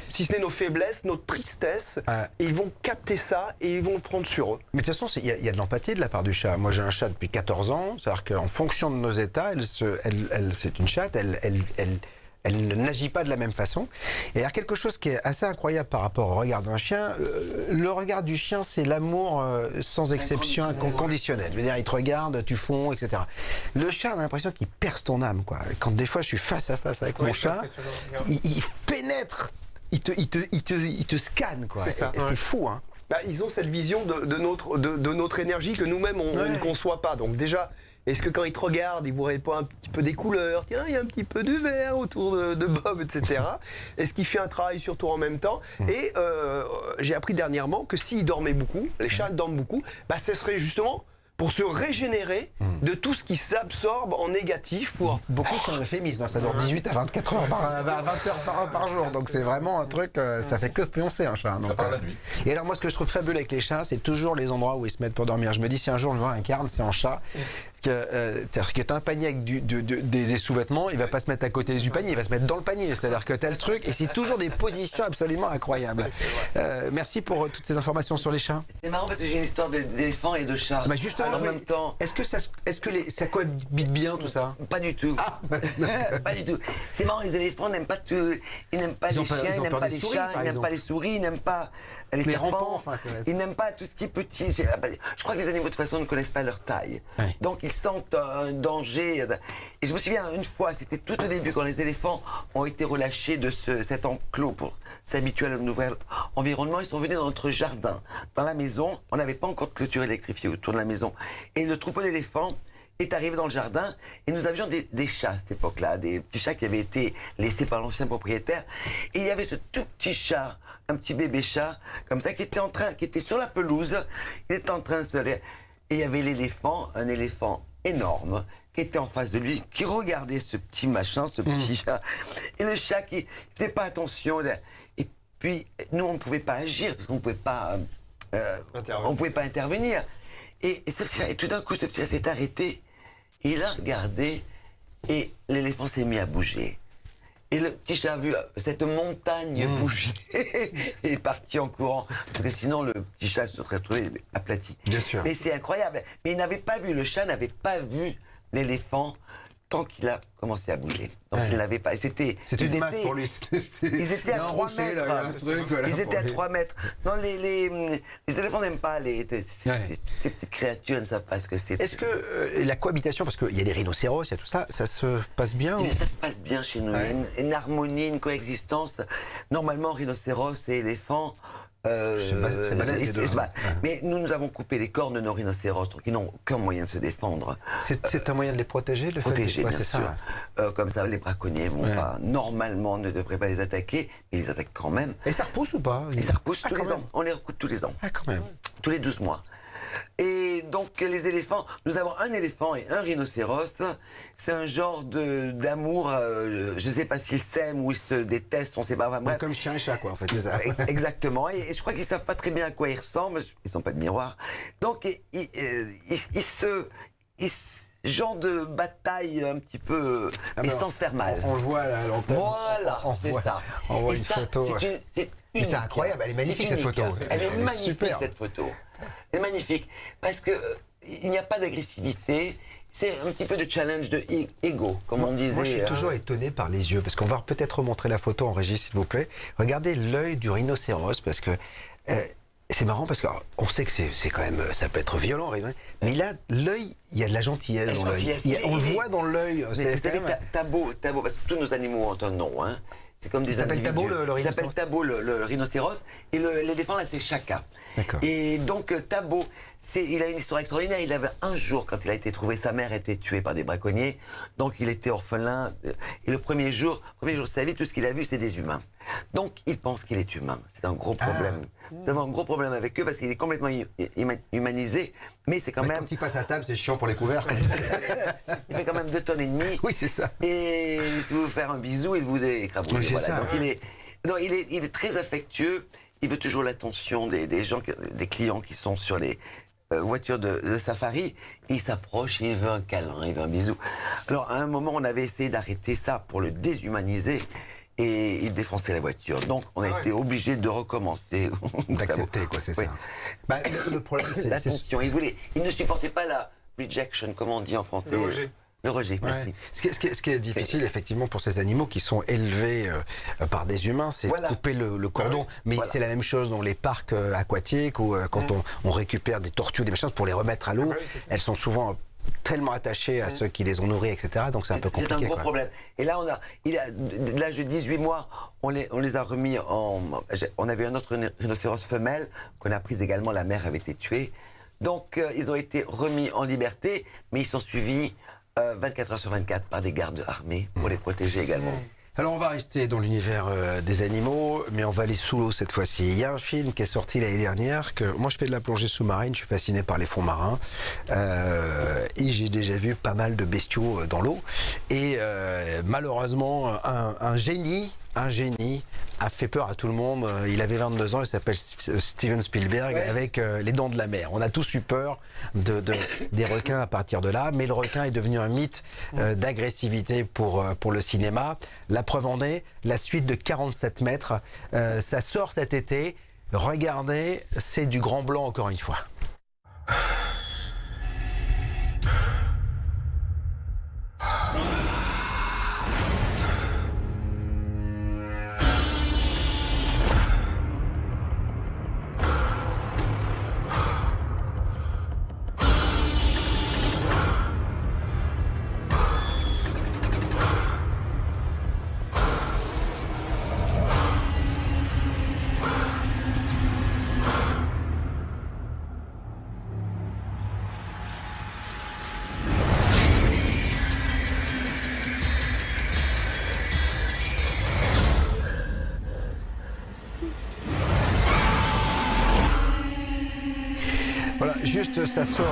si ce n'est nos faiblesses, notre tristesse, Ouais. et ils vont capter ça et ils vont le prendre sur eux. Mais de toute façon, il y a de l'empathie de la part du chat. Moi, j'ai un chat depuis 14 ans. C'est-à-dire qu'en fonction de nos états, c'est une chatte, elle ne n'agit pas de la même façon. Et il y a quelque chose qui est assez incroyable par rapport au regard d'un chien. Le regard du chien, c'est l'amour sans exception, inconditionnel. Je veux dire, il te regarde, tu fonds, etc. Le chat, on a l'impression qu'il perce ton âme, quoi. Quand des fois, je suis face à face avec mon Ouais, c'est chat, impressionnant. il pénètre, il te scanne, quoi. C'est ça. Et c'est fou, hein. Bah, ils ont cette vision de notre énergie que nous-mêmes, on ne conçoit pas. Donc déjà, Est-ce que quand il te regarde, il vous répond un petit peu des couleurs? Tiens, il y a un petit peu de vert autour de Bob, etc. Est-ce qu'il fait un travail sur toi en même temps? Et j'ai appris dernièrement que s'il dormait beaucoup, les chats dorment beaucoup, bah, ce serait justement pour se régénérer de tout ce qui s'absorbe en négatif. Pour... Beaucoup sont euphémismes, ça dure 18 à 24 heures, 20 heures par jour, donc c'est vraiment un truc, ça fait que pioncer un chat. Ça part la nuit. Et alors moi ce que je trouve fabuleux avec les chats, c'est toujours les endroits où ils se mettent pour dormir. Je me dis si un jour je vois un carne, c'est un chat, c'est-à-dire que t'as un panier avec des sous-vêtements, il va pas se mettre à côté du panier, il va se mettre dans le panier, c'est-à-dire que t'as le truc, et c'est toujours des positions absolument incroyables. Merci pour toutes ces informations sur les chats. C'est marrant parce que j'ai une histoire d'éléphants et de chats. Bah justement, en même temps. Est-ce que ça cohabite bien tout ça? Pas du tout. Pas du tout. C'est marrant, les éléphants n'aiment pas tout. Ils n'aiment pas les chiens, ils n'aiment pas les chats, ils n'aiment pas les souris, ils n'aiment pas les serpents. rampants, enfin, ils n'aiment pas tout ce qui est petit. Je crois que les animaux de toute façon ne connaissent pas leur taille. Ouais. Donc ils sentent un danger. Et je me souviens une fois, c'était tout au début quand les éléphants ont été relâchés de cet enclos pour s'habituer à leur nouvel environnement. Ils sont venus dans notre jardin, dans la maison. On n'avait pas encore de clôture électrifiée autour de la maison. Et le troupeau d'éléphants est arrivé dans le jardin et nous avions des chats à cette époque-là, des petits chats qui avaient été laissés par l'ancien propriétaire. Et il y avait ce tout petit chat, un petit bébé chat, comme ça, qui était sur la pelouse. Il était en train de se... Et il y avait l'éléphant, un éléphant énorme, qui était en face de lui, qui regardait ce petit machin, ce petit chat. Et le chat qui ne faisait pas attention. Et puis, nous, on ne pouvait pas agir, parce qu'on ne pouvait pas... on pouvait pas intervenir. Et tout d'un coup, ce petit chat s'est arrêté, et il a regardé, et l'éléphant s'est mis à bouger. Et le petit chat a vu cette montagne bouger, et est parti en courant. Parce que sinon, le petit chat se serait retrouvé aplati. Bien sûr. Mais c'est incroyable. Mais il n'avait pas vu, le chat n'avait pas vu l'éléphant tant qu'il a commencé à bouger. Donc il n'avait pas. C'était une masse pour lui. Ils étaient à 3 mètres. Ils étaient à 3 mètres. Non, les éléphants n'aiment pas ces petites créatures, ne savent pas ce que c'est. Est-ce que la cohabitation, parce qu'il y a des rhinocéros, il y a tout ça, ça se passe bien Mais ça se passe bien chez nous. Il y a une harmonie, une coexistence. Normalement, rhinocéros et éléphants. C'est balèze, les deux. Mais nous avons coupé les cornes de nos rhinocéros, donc ils n'ont aucun moyen de se défendre. C'est un moyen de les protéger, le Protéger, fait bien sûr. Comme ça, les braconniers vont pas, normalement, ne devraient pas les attaquer, mais ils les attaquent quand même. Et ça repousse ou pas? Et ça repousse tous les quand ans. On les recoupe tous les ans. Ah, quand même. Tous les 12 mois. Et donc, les éléphants, nous avons un éléphant et un rhinocéros. C'est un genre d'amour, je ne sais pas s'ils s'aiment ou ils se détestent, on ne sait pas. Bref. Comme chien et chat, quoi, en fait. C'est ça. Exactement. Et je crois qu'ils ne savent pas très bien à quoi ils ressemblent. Ils n'ont pas de miroir. Donc, genre de bataille un petit peu, mais sans se faire mal. On le voit là, à l'antenne. Voilà, c'est ça. On voit et une ça, photo. Mais c'est incroyable, elle est magnifique cette photo. Elle est magnifique super. cette photo. Elle est magnifique parce que il n'y a pas d'agressivité. C'est un petit peu de challenge de ego, comme on disait. Moi, je suis toujours étonné par les yeux, parce qu'on va peut-être remontrer la photo en régie, s'il vous plaît. Regardez l'œil du rhinocéros, parce que c'est marrant, parce qu'on sait que c'est quand même, ça peut être violent, mais là, l'œil, il y a de la gentillesse dans l'œil. On le voit dans l'œil. Vous savez, Tabo, parce que tous nos animaux ont un nom, hein. C'est comme des individus. Tabo, le rhinocéros. Il s'appelle Tabo, le rhinocéros. Et l'éléphant, là, c'est Chaka. D'accord. Et donc, Tabo, il a une histoire extraordinaire. Il avait un jour, quand il a été trouvé, sa mère a été tuée par des braconniers. Donc, il était orphelin. Et le premier jour de sa vie, tout ce qu'il a vu, c'est des humains. Donc, il pense qu'il est humain. C'est un gros problème. Nous avons un gros problème avec eux parce qu'il est complètement humanisé. Mais c'est quand même... Quand il passe à table, c'est chiant pour les couverts. Il fait quand même 2,5 tonnes. Oui, c'est ça. Et si vous faire un bisou, il vous écrabouille. Oui, Voilà. Donc il est très affectueux. Il veut toujours l'attention des gens, des clients qui sont sur les voitures de safari. Il s'approche, il veut un câlin, il veut un bisou. Alors à un moment, on avait essayé d'arrêter ça pour le déshumaniser. Et il défonçait la voiture. Donc, on a été obligé de recommencer. D'accepter, quoi, c'est ça. Bah, le problème, c'est... L'attention. Il ne supportait pas la rejection, comme on dit en français. Le rejet. Le rejet, merci. Ouais. Ce qui est difficile, effectivement, pour ces animaux qui sont élevés par des humains, c'est de couper le cordon. Mais c'est la même chose dans les parcs aquatiques ou quand on récupère des tortues, des machins, pour les remettre à l'eau. Elles sont souvent tellement attachées à ceux qui les ont nourris, etc. Donc c'est un peu compliqué. C'est un gros problème. Et là, de l'âge de 18 mois, on les a remis en... On avait un autre rhinocéros femelle qu'on a pris également, la mère avait été tuée. Donc, ils ont été remis en liberté, mais ils sont suivis 24 heures sur 24 par des gardes armés pour les protéger également. Alors on va rester dans l'univers des animaux, mais on va aller sous l'eau cette fois-ci. Il y a un film qui est sorti l'année dernière, que moi je fais de la plongée sous-marine, je suis fasciné par les fonds marins, et j'ai déjà vu pas mal de bestiaux dans l'eau. Et malheureusement, un génie a fait peur à tout le monde. Il avait 22 ans, il s'appelle Steven Spielberg, avec Les Dents de la Mer. On a tous eu peur des requins à partir de là, mais le requin est devenu un mythe d'agressivité pour le cinéma. La preuve en est, la suite de 47 mètres, ça sort cet été. Regardez, c'est du grand blanc encore une fois. Voilà, juste, ça sort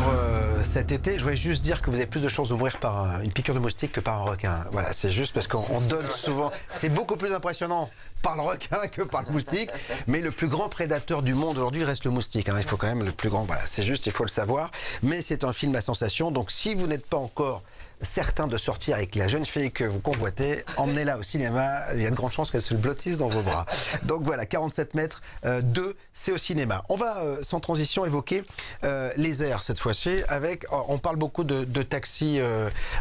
cet été. Je voulais juste dire que vous avez plus de chances de mourir par une piqûre de moustique que par un requin. Voilà, c'est juste parce qu'on donne souvent... C'est beaucoup plus impressionnant par le requin que par le moustique. Mais le plus grand prédateur du monde aujourd'hui reste le moustique. Hein. Il faut quand même le plus grand... Voilà, c'est juste, il faut le savoir. Mais c'est un film à sensation. Donc si vous n'êtes pas encore certain de sortir avec la jeune fille que vous convoitez, emmenez-la au cinéma. Il y a de grandes chances qu'elle se le blottisse dans vos bras. Donc voilà, 47 mètres, 2, c'est au cinéma. On va, sans transition, évoquer les airs cette fois-ci. Avec, on parle beaucoup de taxis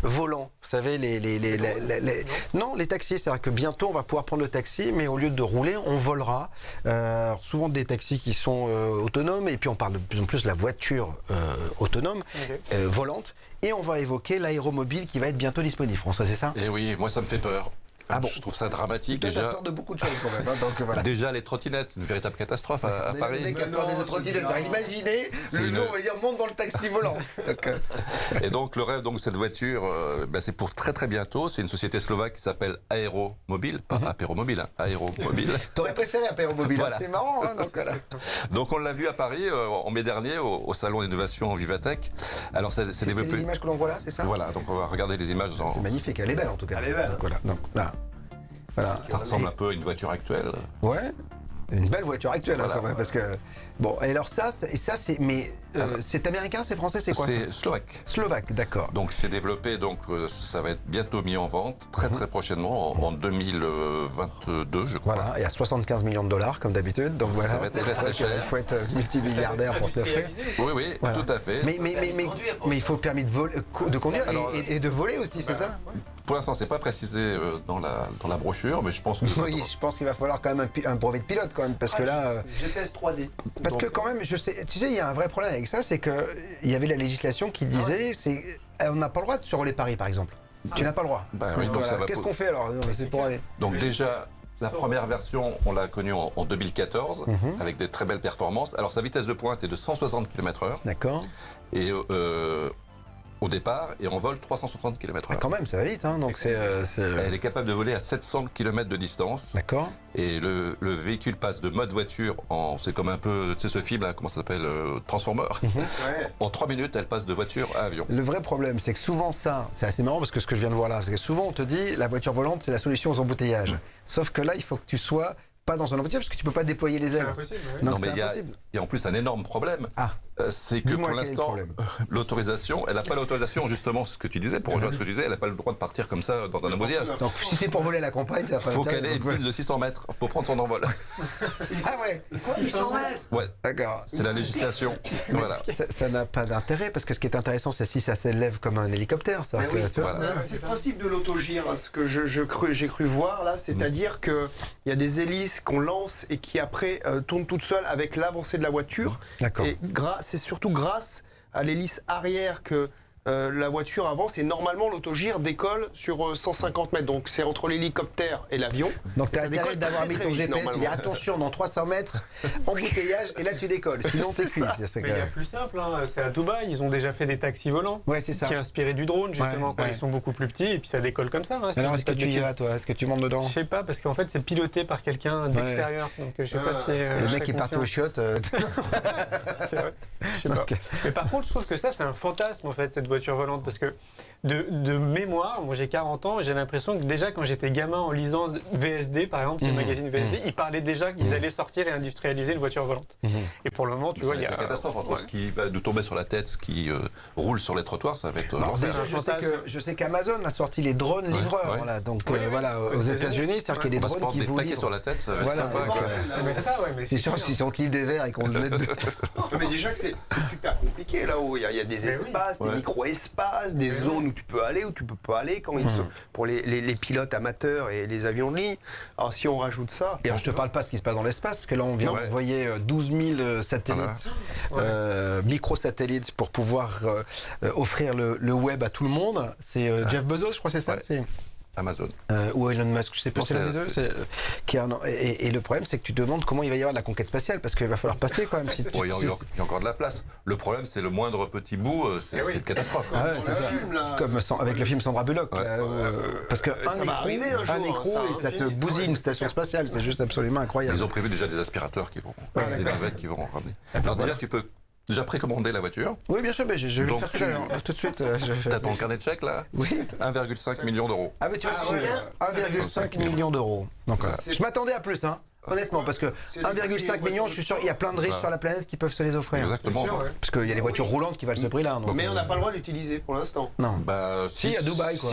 volants. Vous savez, non, les taxis, c'est-à-dire que bientôt on va pouvoir prendre le taxi, mais au lieu de rouler, on volera. Souvent des taxis qui sont autonomes, et puis on parle de plus en plus de la voiture autonome, volante. Et on va évoquer l'aéromobile qui va être bientôt disponible. François, c'est ça? Et oui, moi ça me fait peur. Ah bon? Je trouve ça dramatique. Déjà, Déjà, peur de beaucoup de choses quand même. Hein, donc, voilà. déjà les trottinettes, c'est une véritable catastrophe à Paris. Dès qu'on a des trottinettes, imaginez le jour où on va dire monte dans le taxi volant. Donc, Et donc le rêve de cette voiture, c'est pour très très bientôt. C'est une société slovaque qui s'appelle Aéromobile, pas Apéromobile, hein, Aéromobile. T'aurais préféré un Aéromobile, Voilà. c'est marrant. Hein, donc, voilà. Donc on l'a vu à Paris en mai dernier au salon d'innovation Vivatech. Alors c'est C'est développé. les images que l'on voit là, c'est ça? Voilà, donc on va regarder les images. C'est magnifique, elle est belle en tout cas. Elle est belle. Donc, voilà. Donc, là. Voilà. Ça ressemble un peu à une voiture actuelle. Ouais. Une belle voiture actuelle, Voilà. hein, quand même, parce que bon. Et alors ça, mais c'est américain, c'est français, c'est quoi? C'est slovaque. Slovaque, d'accord. Donc c'est développé, donc ça va être bientôt mis en vente très très prochainement en 2022, je crois. Voilà, et à 75 millions de dollars comme d'habitude. Donc voilà, va être c'est très, vrai très qu'il cher. faut être multimilliardaire pour se le faire. Oui, oui, Voilà. tout à fait. Mais il faut le permis de conduire Alors, et de voler aussi, c'est ça? Pour l'instant, c'est pas précisé dans la brochure, mais je pense que Oui, je pense qu'il va falloir quand même un brevet de pilote quand même, parce que là, GPS 3D. parce que quand même, je sais, tu sais, il y a un vrai problème avec ça, c'est que il y avait la législation qui disait, on n'a pas le droit de survoler Paris, par exemple. Tu n'as pas le droit. Bah oui, donc Voilà. ça va Qu'est-ce po- qu'on fait alors? Non, mais c'est pour aller. Donc déjà, la première version, on l'a connue en 2014, avec des très belles performances. Alors sa vitesse de pointe est de 160 km/h, D'accord. et au départ, et on vole 360 km/h. Quand même, ça va vite, hein. Donc Elle est capable de voler à 700 km de distance. D'accord. Et le véhicule passe de mode voiture c'est comme un peu, tu sais, ce film là, comment ça s'appelle, Transformer. Ouais. En 3 minutes, elle passe de voiture à avion. Le vrai problème, c'est que souvent ça, c'est assez marrant parce que ce que je viens de voir là, c'est que souvent on te dit la voiture volante, c'est la solution aux embouteillages. Sauf que là, il faut que tu sois pas dans un embouteillage parce que tu peux pas déployer les ailes. impossible, ouais. Donc Non, c'est mais il impossible. y a en plus un énorme problème. Ah. C'est que Dis-moi pour quel est le l'instant, problème. l'autorisation, elle n'a pas l'autorisation, justement, c'est ce que tu disais, pour rejoindre ce que tu disais, elle n'a pas le droit de partir comme ça dans un embouteillage. Donc si c'est pour voler à la campagne, ça va pas Il faut d'intérêt, qu'elle ait donc, ouais. plus de 600 mètres pour prendre son envol. Ah ouais. 600 mètres. Ouais, D'accord. c'est la législation. Voilà. Ça n'a pas d'intérêt parce que ce qui est intéressant, c'est si ça s'élève comme un hélicoptère. Ça, Mais oui, tu vois. voilà. C'est le principe de l'autogire, hein, ce que j'ai cru voir là, c'est-à-dire qu'il y a des hélices qu'on lance et qui après tournent toutes seules avec l'avancée de la voiture. D'accord. Et c'est surtout grâce à l'hélice arrière que la voiture avance et normalement l'autogire décolle sur 150 mètres. Donc c'est entre l'hélicoptère et l'avion. Donc tu as Ça intérêt décolle d'avoir très, mis très ton vite, GPS, tu dis normalement. attention, dans 300 mètres, embouteillage, et là tu décolles. Sinon t'es cuit. C'est Mais il y a plus simple, hein, c'est à Dubaï, ils ont déjà fait des taxis volants. Ouais, c'est ça. Qui est inspiré du drone, justement, Ouais, quand ouais. ils sont beaucoup plus petits, et puis ça décolle comme ça. Hein, si Alors je est-ce dis que pas de tu y bêtises. vas toi? Est-ce que tu montes dedans? Je sais pas, parce qu'en fait, c'est piloté par quelqu'un d'extérieur. Donc, je sais pas si. Le je mec serais est parti aux confiant. chiottes. C'est vrai. Je sais pas. Ok. Mais par contre, je trouve que ça, c'est un fantasme, en fait, cette voiture volante. Parce que de mémoire, moi j'ai 40 ans, et j'ai l'impression que déjà, quand j'étais gamin, en lisant VSD, par exemple, qui est le magazine VSD, ils parlaient déjà qu'ils allaient sortir et industrialiser une voiture volante. Et pour le moment, tu vois, il y a. une catastrophe entre Ouais. ce qui va nous tomber sur la tête, ce qui roule sur les trottoirs, ça va être. Alors l'enfer. déjà, je sais qu'Amazon a sorti les drones livreurs. ouais. Voilà, donc Oui, oui. voilà, aux Aux États-Unis, c'est-à-dire qu'il y a On des va se drones prendre qui des vous paquets livrent. sur la tête, ça va être Voilà, sympa. donc, quoi. Mais ça, ouais, mais C'est sûr, clair. si on te livre des verres et qu'on te met dedans. Mais déjà que c'est super compliqué là-haut. Il y a des Mais oui. espaces, des Ouais. micro-espaces, des zones où tu peux aller, où tu peux pas aller quand ils sont, pour les pilotes amateurs et les avions de ligne. Alors si on rajoute ça. Et alors, je te parle pas de ce qui se passe dans l'espace, parce que là, on vient Ouais. d'envoyer 12 000 satellites, micro-satellites, pour pouvoir offrir le web à tout le monde. C'est Jeff Bezos, je crois, c'est ça. Ouais. C'est Amazon. ou Elon Musk, je sais pas, Non, c'est l'un des c'est- deux. c'est- Qui est et le problème, c'est que tu te demandes comment il va y avoir de la conquête spatiale, parce qu'il va falloir passer quand même. Si tu- Bon, il y a encore de la place. Le problème, c'est le moindre petit bout, c'est oui. une catastrophe. Ah ouais, Dans c'est le ça. film, là. Comme avec le film Sandra Bullock. Ouais. là, parce que Ça va arriver un jour, un écrou ça, et ça te hein. bousille une station spatiale. C'est juste absolument incroyable. Ils ont prévu déjà des aspirateurs qui vont, des navettes qui vont ramener. Alors déjà, tu peux déjà précommander la voiture. Oui, bien sûr, mais je vais le Donc faire tout à l'heure. Tout de suite. Tu as ton carnet de chèques là. Oui. 1,5 million d'euros. Ah, mais tu vois, Ah, c'est 1,5 million d'euros. Donc, voilà. Je m'attendais à plus, hein. Honnêtement, parce que C'est 1,5 million, je suis sûr, il y a plein de riches sur la planète qui peuvent se les offrir. Exactement. sûr, ouais. Parce qu'il y a des voitures roulantes qui valent ce prix-là. donc, Mais on n'a pas le droit de l'utiliser pour l'instant. Non. Bah, Si, à Dubaï, quoi.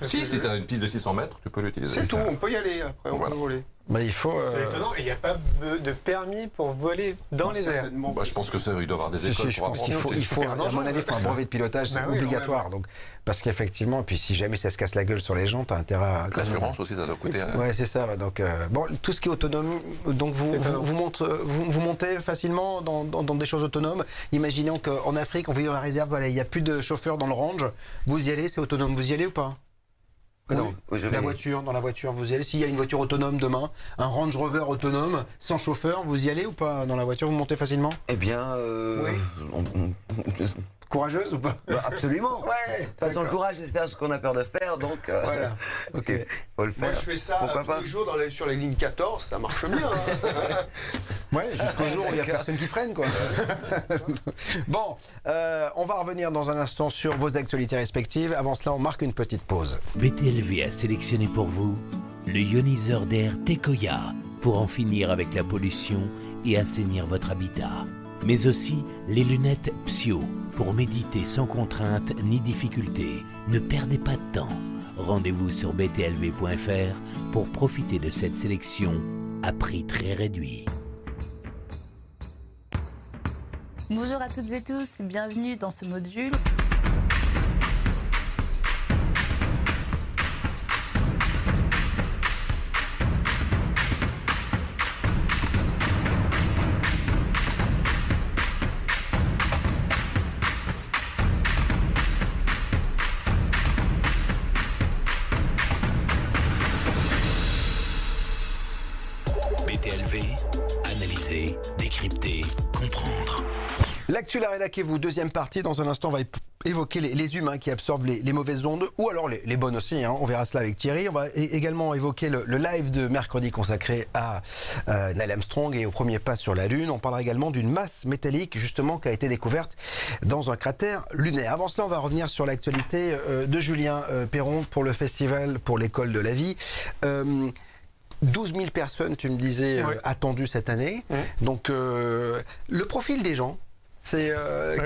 Si tu as une piste de 600 mètres, tu peux l'utiliser. C'est tout, on peut y aller après, on Voilà. peut voler. Mais il faut. C'est étonnant, et il n'y a pas de permis pour voler dans les airs. Certainement. Bah, je pense que ça, il doit y avoir des Si, écoles je pour pense apprendre. qu'il faut, super à dangereux. mon avis, il faut un brevet de pilotage, c'est Bah oui, obligatoire. Donc, parce qu'effectivement, puis si jamais ça se casse la gueule sur les gens, t'as intérêt à. L'assurance aussi, ça doit coûter. Ouais, c'est ça. Donc, bon, tout ce qui est autonomie, donc vous montez facilement dans des choses autonomes. Imaginons qu'en Afrique, on vit dans la réserve, voilà, il n'y a plus de chauffeur dans le range. Vous y allez, c'est autonome. Vous y allez ou pas? Non, Oui, je dans la vais. voiture, vous y allez. S'il y a une voiture autonome demain, un Range Rover autonome, sans chauffeur, vous y allez ou pas? Dans la voiture, vous montez facilement? Eh bien, Courageuse ou pas? absolument. Ouais. De toute façon, le courage, c'est de faire ce qu'on a peur de faire, donc Voilà. Ok. faut le faire. Moi, je fais ça Pourquoi tous pas les jours sur les lignes 14, ça marche bien. hein. Ouais, jusqu'au jour où il n'y a personne qui freine, quoi. Bon, on va revenir dans un instant sur vos actualités respectives. Avant cela, on marque une petite pause. BTLV a sélectionné pour vous le ioniseur d'air Tekoya pour en finir avec la pollution et assainir votre habitat. Mais aussi les lunettes Psio pour méditer sans contrainte ni difficulté. Ne perdez pas de temps. Rendez-vous sur btlv.fr pour profiter de cette sélection à prix très réduit. Bonjour à toutes et tous, bienvenue dans ce module. BTLV, analyser, décrypter, comprendre. L'actu la rédaquez-vous, deuxième partie. Dans un instant, on va évoquer les humains qui absorbent les mauvaises ondes, ou alors les bonnes aussi, hein. On verra cela avec Thierry. On va également évoquer le live de mercredi consacré à Neil Armstrong et au premier pas sur la Lune. On parlera également d'une masse métallique, justement, qui a été découverte dans un cratère lunaire. Avant cela, on va revenir sur l'actualité de Julien Perron pour le festival pour l'école de la vie. 12 000 personnes, tu me disais, Oui. attendues cette année. Oui. Donc, le profil des gens, c'est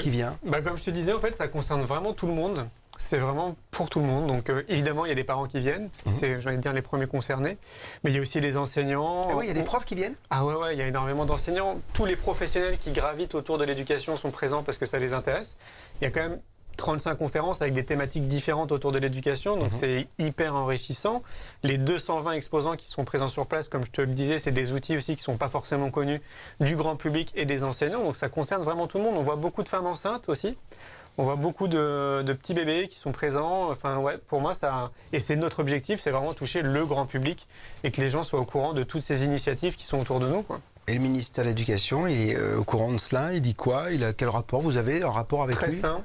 qui vient. Bah, comme je te disais, en fait, ça concerne vraiment tout le monde. C'est vraiment pour tout le monde. Donc, évidemment, il y a des parents qui viennent, parce que c'est, j'ai envie de dire, les premiers concernés. Mais il y a aussi les enseignants. Ah oui, il y a des profs qui viennent. Ah ouais, il y a énormément d'enseignants. Tous les professionnels qui gravitent autour de l'éducation sont présents parce que ça les intéresse. Il y a quand même 35 conférences avec des thématiques différentes autour de l'éducation, donc c'est hyper enrichissant. Les 220 exposants qui sont présents sur place, comme je te le disais, c'est des outils aussi qui ne sont pas forcément connus du grand public et des enseignants, donc ça concerne vraiment tout le monde. On voit beaucoup de femmes enceintes aussi. On voit beaucoup de petits bébés qui sont présents. Enfin, ouais, pour moi, et c'est notre objectif, c'est vraiment toucher le grand public et que les gens soient au courant de toutes ces initiatives qui sont autour de nous, quoi. Et le ministère de l'Éducation, il est au courant de cela? Il dit quoi? Il a quel rapport? Vous avez un rapport avec lui? Très sain.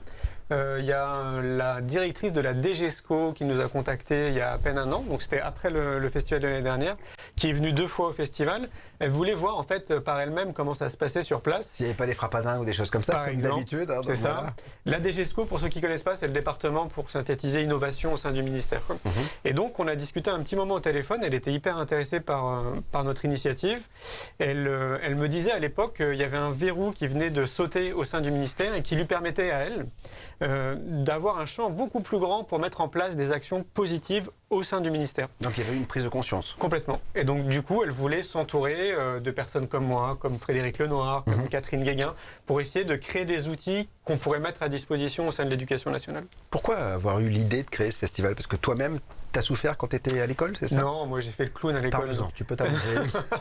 Il y a la directrice de la DGESCO qui nous a contactés il y a à peine un an, donc c'était après le festival de l'année dernière, qui est venue 2 fois au festival. Elle voulait voir en fait par elle-même comment ça se passait sur place. S'il n'y avait pas des frappadins ou des choses comme ça, Par comme exemple, d'habitude. Hein, c'est donc ça. voilà. La DGESCO, pour ceux qui ne connaissent pas, c'est le département pour synthétiser innovation au sein du ministère. Et donc, on a discuté un petit moment au téléphone. Elle était hyper intéressée par notre initiative. Elle me disait à l'époque qu'il y avait un verrou qui venait de sauter au sein du ministère et qui lui permettait à elle d'avoir un champ beaucoup plus grand pour mettre en place des actions positives au sein du ministère. Donc il y avait une prise de conscience. Complètement. Et donc du coup, elle voulait s'entourer de personnes comme moi, comme Frédéric Lenoir, comme Catherine Guéguin, pour essayer de créer des outils qu'on pourrait mettre à disposition au sein de l'éducation nationale. Pourquoi avoir eu l'idée de créer ce festival? Parce que toi-même, t'as souffert quand t'étais à l'école, c'est ça? Non, moi j'ai fait le clown à l'école. Parle-en, tu peux t'amuser.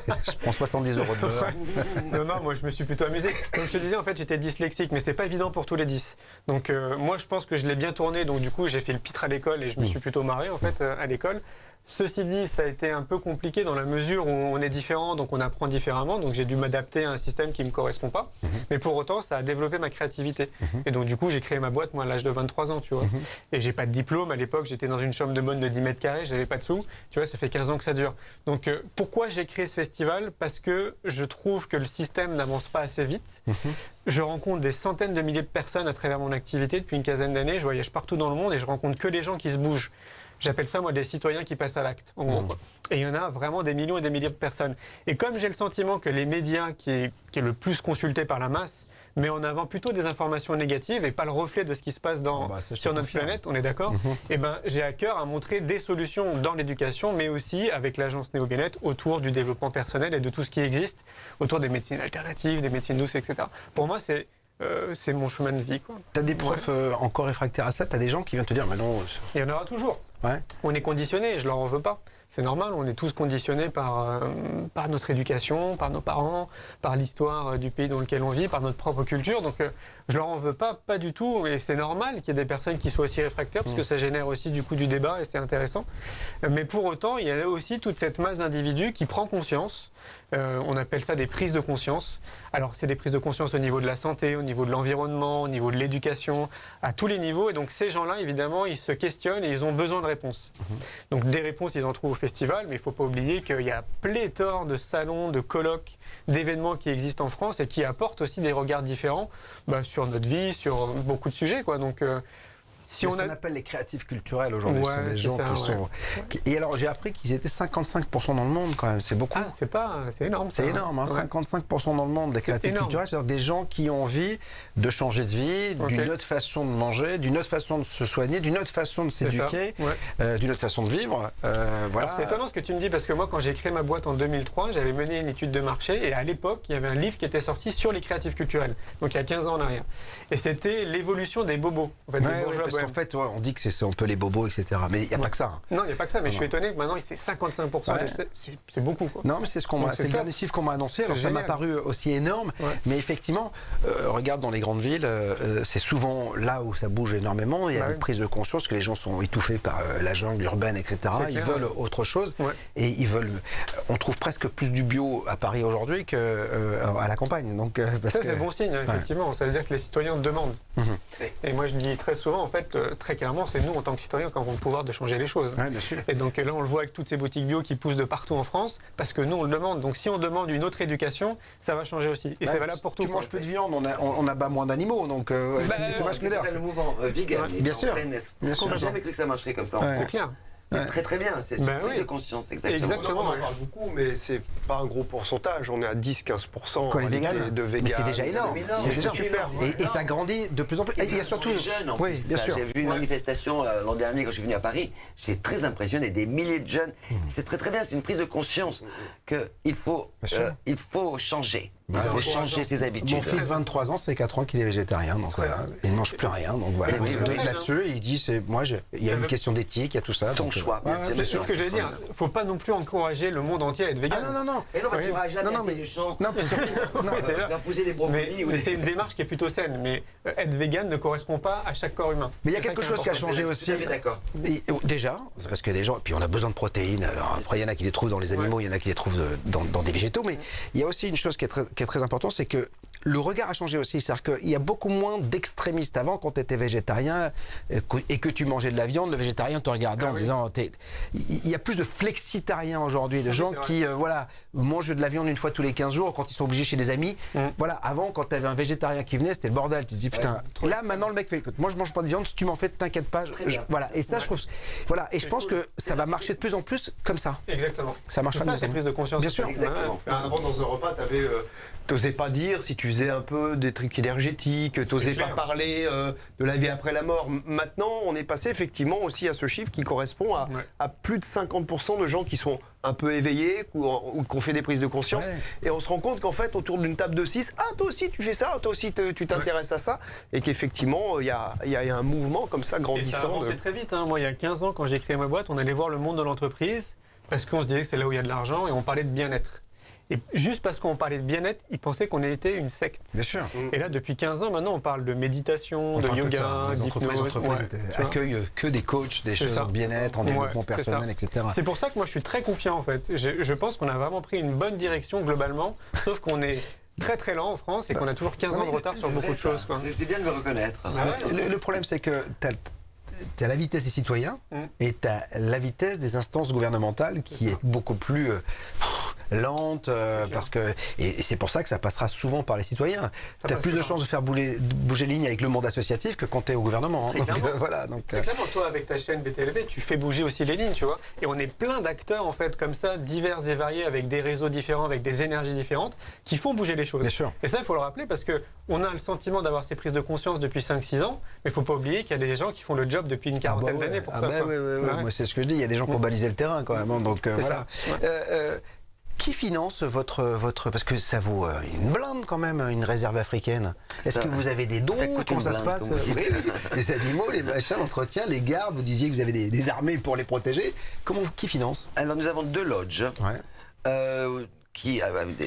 Je prends 70 € de beurre. Non, moi je me suis plutôt amusé. Comme je te disais, en fait, j'étais dyslexique, mais c'est pas évident pour tous les 10. Donc moi je pense que je l'ai bien tourné, donc du coup j'ai fait le pitre à l'école et je me suis plutôt marré en fait à l'école. Ceci dit, ça a été un peu compliqué dans la mesure où on est différent, donc on apprend différemment, donc j'ai dû m'adapter à un système qui ne me correspond pas. Mais pour autant, ça a développé ma créativité. Et donc du coup, j'ai créé ma boîte, moi, à l'âge de 23 ans, tu vois. Et j'ai pas de diplôme. À l'époque, j'étais dans une chambre de bonne de 10 mètres carrés, j'avais pas de sous. Tu vois, ça fait 15 ans que ça dure. Donc pourquoi j'ai créé ce festival? Parce que je trouve que le système n'avance pas assez vite. Je rencontre des centaines de milliers de personnes à travers mon activité depuis une quinzaine d'années. Je voyage partout dans le monde et je rencontre que les gens qui se bougent. J'appelle ça, moi, des citoyens qui passent à l'acte, en gros. Et il y en a vraiment des millions et des milliers de personnes. Et comme j'ai le sentiment que les médias, qui est le plus consulté par la masse, met en avant plutôt des informations négatives et pas le reflet de ce qui se passe sur notre planète, on est d'accord? Et ben, j'ai à cœur à montrer des solutions dans l'éducation, mais aussi avec l'agence Néo-Bien autour du développement personnel et de tout ce qui existe autour des médecines alternatives, des médecines douces, etc. Pour moi, c'est mon chemin de vie, quoi. T'as des profs encore réfractaires à ça? T'as des gens qui viennent te dire, mais non... Il y en aura toujours. Ouais. On est conditionné, je leur en veux pas. C'est normal, on est tous conditionnés par notre éducation, par nos parents, par l'histoire du pays dans lequel on vit, par notre propre culture. Donc je leur en veux pas du tout. Et c'est normal qu'il y ait des personnes qui soient aussi réfractaires parce que ça génère aussi du coup du débat et c'est intéressant. Mais pour autant, il y a aussi toute cette masse d'individus qui prend conscience. On appelle ça des prises de conscience. Alors c'est des prises de conscience au niveau de la santé, au niveau de l'environnement, au niveau de l'éducation, à tous les niveaux. Et donc ces gens-là, évidemment, ils se questionnent et ils ont besoin de réponses. Donc des réponses, ils en trouvent au festival, mais il ne faut pas oublier qu'il y a pléthore de salons, de colloques, d'événements qui existent en France et qui apportent aussi des regards différents sur notre vie, sur beaucoup de sujets, quoi. Donc Si c'est ce qu'on appelle les créatifs culturels aujourd'hui. Ce sont des gens qui sont... Et alors, j'ai appris qu'ils étaient 55% dans le monde, quand même. C'est beaucoup. Ah, c'est énorme. C'est énorme, hein, 55% dans le monde des créatifs culturels. C'est-à-dire des gens qui ont envie de changer de vie, d'une autre façon de manger, d'une autre façon de se soigner, d'une autre façon de s'éduquer, d'une autre façon de vivre. Voilà. Alors, c'est étonnant ce que tu me dis, parce que moi, quand j'ai créé ma boîte en 2003, j'avais mené une étude de marché, et à l'époque, il y avait un livre qui était sorti sur les créatifs culturels, donc il y a 15 ans en arrière. Et c'était l'évolution des bobos. En fait, des bourgeois. En fait, on dit que c'est un peu les bobos, etc. Mais il n'y a pas que ça. Hein. Non, il n'y a pas que ça, mais je suis étonné que maintenant, c'est 55%. C'est beaucoup, quoi. Non, mais c'est le dernier chiffre qu'on m'a annoncé. Alors, ça m'a paru aussi énorme. Mais effectivement, regarde dans les grandes villes, c'est souvent là où ça bouge énormément. Il y a une prise de conscience que les gens sont étouffés par la jungle urbaine, etc. Ils veulent autre chose. Et ils veulent... On trouve presque plus du bio à Paris aujourd'hui qu'à la campagne. Donc, ça, c'est bon signe, effectivement. Ça veut dire que les citoyens demandent. Et moi, je dis très souvent, en fait, très clairement, c'est nous, en tant que citoyens, qui avons le pouvoir de changer les choses. Ouais, bien sûr. Et donc là, on le voit avec toutes ces boutiques bio qui poussent de partout en France, parce que nous, on le demande. Donc si on demande une autre éducation, ça va changer aussi. Et c'est valable pour tout. Tu manges plus de viande, on abat moins d'animaux. Donc, tu vois ce que je veux dire. C'est le mouvement vegan. Bien sûr. J'ai jamais cru que ça marcherait comme ça. C'est clair. C'est très très bien, c'est une prise de conscience, exactement. On en parle beaucoup, mais c'est pas un gros pourcentage. On est à 10-15% Quand les véganes, de véganes. Mais c'est déjà énorme. C'est super. Et ça grandit de plus en plus. Il y a surtout les jeunes. Oui, bien sûr. J'ai vu une manifestation l'an dernier quand je suis venu à Paris. J'étais très impressionné, des milliers de jeunes. C'est très très bien, c'est une prise de conscience qu'il faut changer. Il faut changer ses habitudes. Mon fils, 23 ans, ça fait 4 ans qu'il est végétarien, donc voilà, il ne mange plus rien. Donc voilà, Oui, oui, là-dessus, il dit, il y a une question d'éthique, il y a tout ça. Son donc, choix, ouais, bien sûr. C'est ce que j'allais dire. Il ne faut pas non plus encourager le monde entier à être vegan. Ah non. Et non, parce qu'il n'y aura Non, jamais non, assez mais- de champs. Non, puis surtout- non, Déjà. Va poser des brocolis ou Mais des... c'est une démarche qui est plutôt saine. Mais être vegan ne correspond pas à chaque corps humain. mais il y a C'est ça quelque qui est chose qui a important. changé Tout aussi. à fait d'accord. Déjà, c'est parce que les gens, puis on a besoin de protéines. Alors après, il y en a qui les trouvent dans les animaux, il y en a qui les trouvent dans des végétaux, mais il y a aussi une chose qui est très importante, c'est que le regard a changé aussi. C'est-à-dire qu'il y a beaucoup moins d'extrémistes. Avant, quand tu étais végétarien et que tu mangeais de la viande, le végétarien te regardait en disant... Il y a plus de flexitariens aujourd'hui, de gens c'est vrai. qui mangent de la viande une fois tous les 15 jours quand ils sont obligés chez des amis. Voilà, avant, quand tu avais un végétarien qui venait, c'était le bordel. Tu te dis, putain, là, maintenant, le mec fait, écoute, moi, je mange pas de viande, si tu m'en fais, t'inquiète pas. Voilà, et ça, je trouve... Voilà, et je pense que ça va marcher de plus en plus comme ça. Exactement. Ça marchera C'est ça, mieux. c'est prise de conscience. Bien sûr. Exactement. Avant, dans un repas, t'osais pas dire si tu faisais un peu des trucs énergétiques, t'osais pas clair. parler de la vie après la mort. Maintenant, on est passé effectivement aussi à ce chiffre qui correspond à plus de 50% de gens qui sont un peu éveillés ou qui ont fait des prises de conscience. Ouais. Et on se rend compte qu'en fait, autour d'une table de 6, toi aussi tu fais ça, toi aussi tu t'intéresses à ça. Et qu'effectivement, il y a un mouvement comme ça Et ça a grandissant. avancé très vite. Moi, il y a 15 ans, quand j'ai créé ma boîte, on allait voir le monde de l'entreprise parce qu'on se disait que c'est là où il y a de l'argent et on parlait de bien-être. Et juste parce qu'on parlait de bien-être, ils pensaient qu'on était une secte. Bien sûr. Et là, depuis 15 ans, maintenant, on parle de méditation, On de parle que de ça, yoga, hein. Les entreprises d'hypnose. Ouais, tu vois. accueillent que des coachs, des choses ça. en bien-être, en Ouais, développement c'est personnel, ça. etc. C'est pour ça que moi, je suis très confiant, en fait. Je pense qu'on a vraiment pris une bonne direction globalement, sauf qu'on est très très lent en France et qu'on a toujours 15 ans de retard sur beaucoup de choses. Quoi. C'est bien de le reconnaître. Le problème, c'est que tu as la vitesse des citoyens et tu as la vitesse des instances gouvernementales qui est beaucoup plus lente parce que et c'est pour ça que ça passera souvent par les citoyens. Tu as passe plus de par- chances de faire bouger les lignes avec le monde associatif que quand tu es au gouvernement. Très Donc, clairement. voilà. Donc, Très clairement, toi, avec ta chaîne BTLV, tu fais bouger aussi les lignes, tu vois. Et on est plein d'acteurs, en fait, comme ça, divers et variés, avec des réseaux différents, avec des énergies différentes, qui font bouger les choses. Bien sûr. Et ça, il faut le rappeler, parce qu'on a le sentiment d'avoir ces prises de conscience depuis 5-6 ans, mais il ne faut pas oublier qu'il y a des gens qui font le job depuis une quarantaine d'années pour ça. quoi. ouais. Ouais. Moi, c'est ce que je dis. Il y a des gens qui ont balisé le terrain quand même. Hein, donc C'est voilà. Qui finance votre parce que ça vaut une blinde quand même une réserve africaine. Est-ce Ça- que vous avez des dons? ça coûte Comment une ça se blinde, passe? comme vous dites. Les animaux, les machins, l'entretien, les gardes. Vous disiez que vous avez des armées pour les protéger. Qui finance? Alors nous avons 2 lodges qui...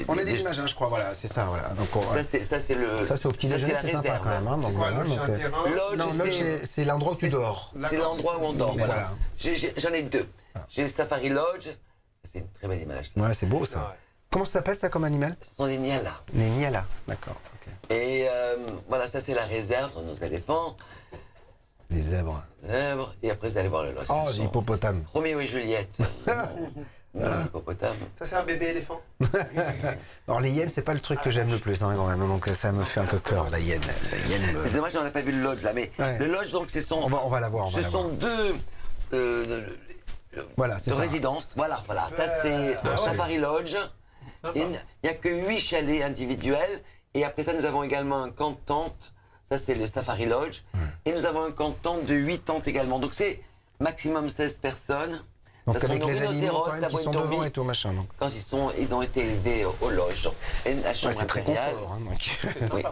On a des images, hein, je crois. Voilà, c'est ça. Voilà. Donc Ça c'est le... ça c'est au petit déjeuner, la c'est sympa réserve. quand même. Hein, donc, voilà, donc, un terrain. Lodge, non, lodge, c'est l'endroit où tu dors. C'est l'endroit où on dort. Voilà. Voilà. J'en ai 2. J'ai le Safari Lodge. C'est une très belle image. Ça. Ouais, c'est beau ça. Comment ça s'appelle ça comme animal? Ce sont des nialas. Les nialas. D'accord. ok. Et voilà, ça c'est la réserve, ce sont nos éléphants, Les zèbres. zèbres, et après vous allez voir le lodge. Oh, Ce les sont hippopotames. Roméo et Juliette. Les hippopotames. Ça, c'est un bébé éléphant. Alors les hyènes, c'est pas le truc que j'aime le plus hein, quand même, donc ça me fait un peu peur, la hyène. La hyène me- C'est dommage qu'on n'a pas vu le lodge là, mais Ouais. le lodge donc c'est son... On va la voir, on va Ce la sont voir. 2 Voilà, c'est de ça. résidences. Voilà. Ça c'est Safari Lodge. Il n'y a que 8 chalets individuels. Et après ça, nous avons également un camp de tente. Ça, c'est le Safari Lodge. Et nous avons un camp de tente de 8 tentes également. Donc c'est maximum 16 personnes. Donc Ça sont avec nos les animaux rhinocéros, quand même, la qui sont Boïtomie, devant et tout machin. Donc. quand ils ont été élevés au lodge. Donc, et la Ouais, chambre c'est très impériale. confort. Hein, donc. Oui.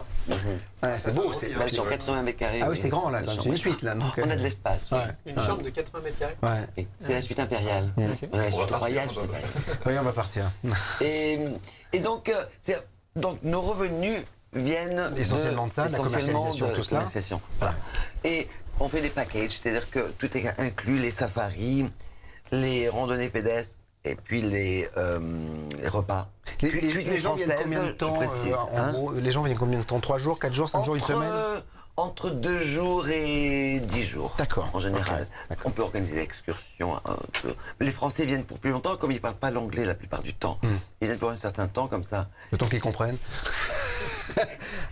Ouais, c'est beau. C'est Là, sur 80 mètres carrés. Ah oui, c'est grand là, La quand même. C'est chambre. une suite là. Donc, On a de l'espace. Oui. Une chambre de 80 mètres carrés. Ouais. Oui. C'est la suite impériale. On a la suite royale. suite impériale. Oui, on va partir. Et donc, donc, nos revenus viennent Essentiellement de ça, de la commercialisation, tout cela. commercialisation. Voilà. Et on fait des packages, c'est-à-dire que tout est inclus, les safaris, les randonnées pédestres, et puis les repas. Les gens viennent combien de temps je précise, en hein. gros, les gens viennent combien de temps? 3 jours, 4 jours, 5 jours, une semaine? Entre 2 jours et 10 jours. D'accord. En général. Ok, d'accord. On peut organiser des excursions. Les Français viennent pour plus longtemps, comme ils ne parlent pas l'anglais la plupart du temps. Ils viennent pour un certain temps, comme ça. Le temps qu'ils comprennent.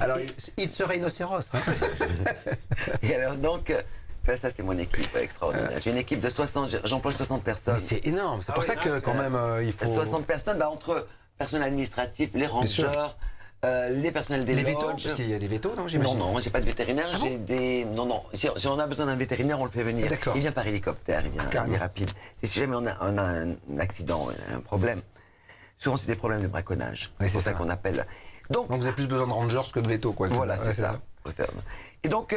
Alors, it's a rhinocéros. Hein. Et alors donc, ça c'est mon équipe extraordinaire. J'ai une équipe de 60, j'emploie 60 Mais personnes. c'est énorme. C'est pour ça que quand même il faut. 60 personnes, entre personnel administratif, les sûr. rangers, les personnels des Les vétos, lodges. parce qu'il y a des vétos, non? Non, J'imagine. non, j'ai pas de vétérinaire, j'ai des... Non. Si on a besoin d'un vétérinaire, on le fait venir. D'accord. Il vient par hélicoptère, il Carrément. est rapide. Et si jamais on a un accident, un problème, souvent c'est des problèmes de braconnage. Oui, C'est pour c'est ça ça. qu'on appelle... Donc vous avez plus besoin de rangers que de veto, quoi. Voilà, c'est Ouais, ça. Et donc,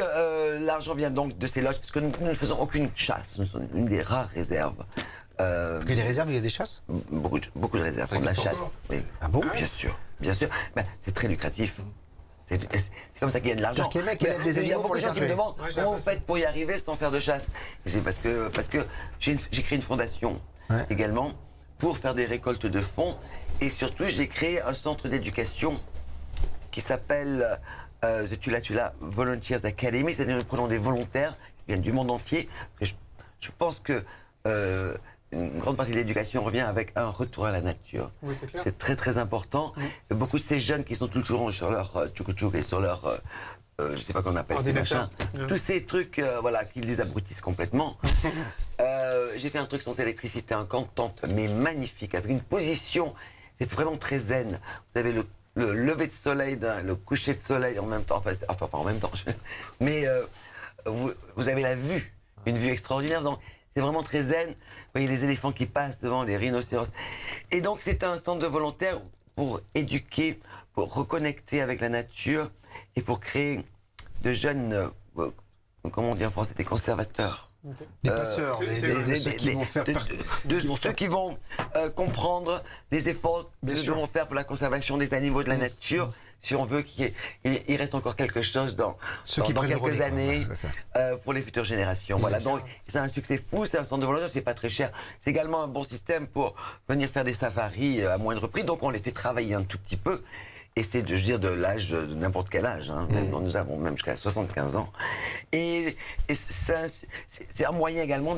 l'argent vient donc de ces loges, parce que nous ne faisons aucune chasse. Nous sommes une des rares réserves. Parce que les réserves, il y a des chasses. Beaucoup de réserves font de la existe chasse. encore Oui. Ah bon? Bien sûr, bien sûr. Ben, c'est très lucratif. C'est comme ça qu'il y a de l'argent. C'est-à-dire qu'il y a des mecs qui élèvent des Il y a animaux beaucoup pour de les gens qui me faire demandent tuer. Ouais, j'ai comment vous l'impression. faites pour y arriver sans faire de chasse. C'est parce que j'ai créé une fondation Ouais. également pour faire des récoltes de fonds. Et surtout, j'ai créé un centre d'éducation qui s'appelle tu l'as, Volunteers Academy. C'est-à-dire nous prenons des volontaires qui viennent du monde entier. Je pense que une grande partie de l'éducation revient avec un retour à la nature. Oui, c'est clair. C'est très très important. Et beaucoup de ces jeunes qui sont toujours sur leur tchouk-tchouk et sur leur je sais pas comment on appelle ces Ordinateur. machins, tous ces trucs voilà qui les abrutissent complètement. J'ai fait un truc sans électricité, un camp de tente, mais magnifique, avec une position, c'est vraiment très zen. Vous avez le lever de soleil, le coucher de soleil en même temps, enfin pas en même temps, mais vous avez la vue, une vue extraordinaire. Donc, c'est vraiment très zen. Vous voyez les éléphants qui passent devant, les rhinocéros. Et donc, c'est un centre de volontaires pour éduquer, pour reconnecter avec la nature et pour créer de jeunes, comment on dit en français, des conservateurs. Des passeurs, ceux qui vont faire ceux qui vont comprendre les efforts que nous devons faire pour la conservation des animaux de la nature, si on veut qu'il reste encore quelque chose dans quelques années pour les futures générations. Voilà, donc c'est un succès fou, c'est un centre de volontaires, c'est pas très cher. C'est également un bon système pour venir faire des safaris à moindre prix, donc on les fait travailler un tout petit peu. Et c'est, je veux dire, de l'âge, de n'importe quel âge. Hein. Nous avons même jusqu'à 75 ans. Et c'est un moyen également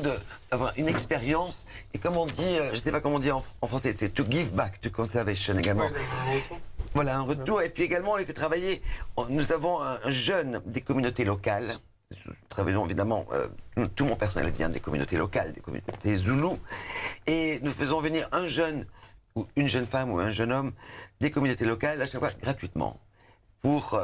d'avoir une expérience. Et comme on dit, je ne sais pas comment on dit en français, c'est to give back to conservation également. Voilà, un retour. Et puis également, on les fait travailler. Nous avons un jeune des communautés locales. Nous travaillons évidemment, tout mon personnel vient des communautés locales, des communautés zoulous. Et nous faisons venir un jeune, ou une jeune femme ou un jeune homme des communautés locales, à chaque fois gratuitement, pour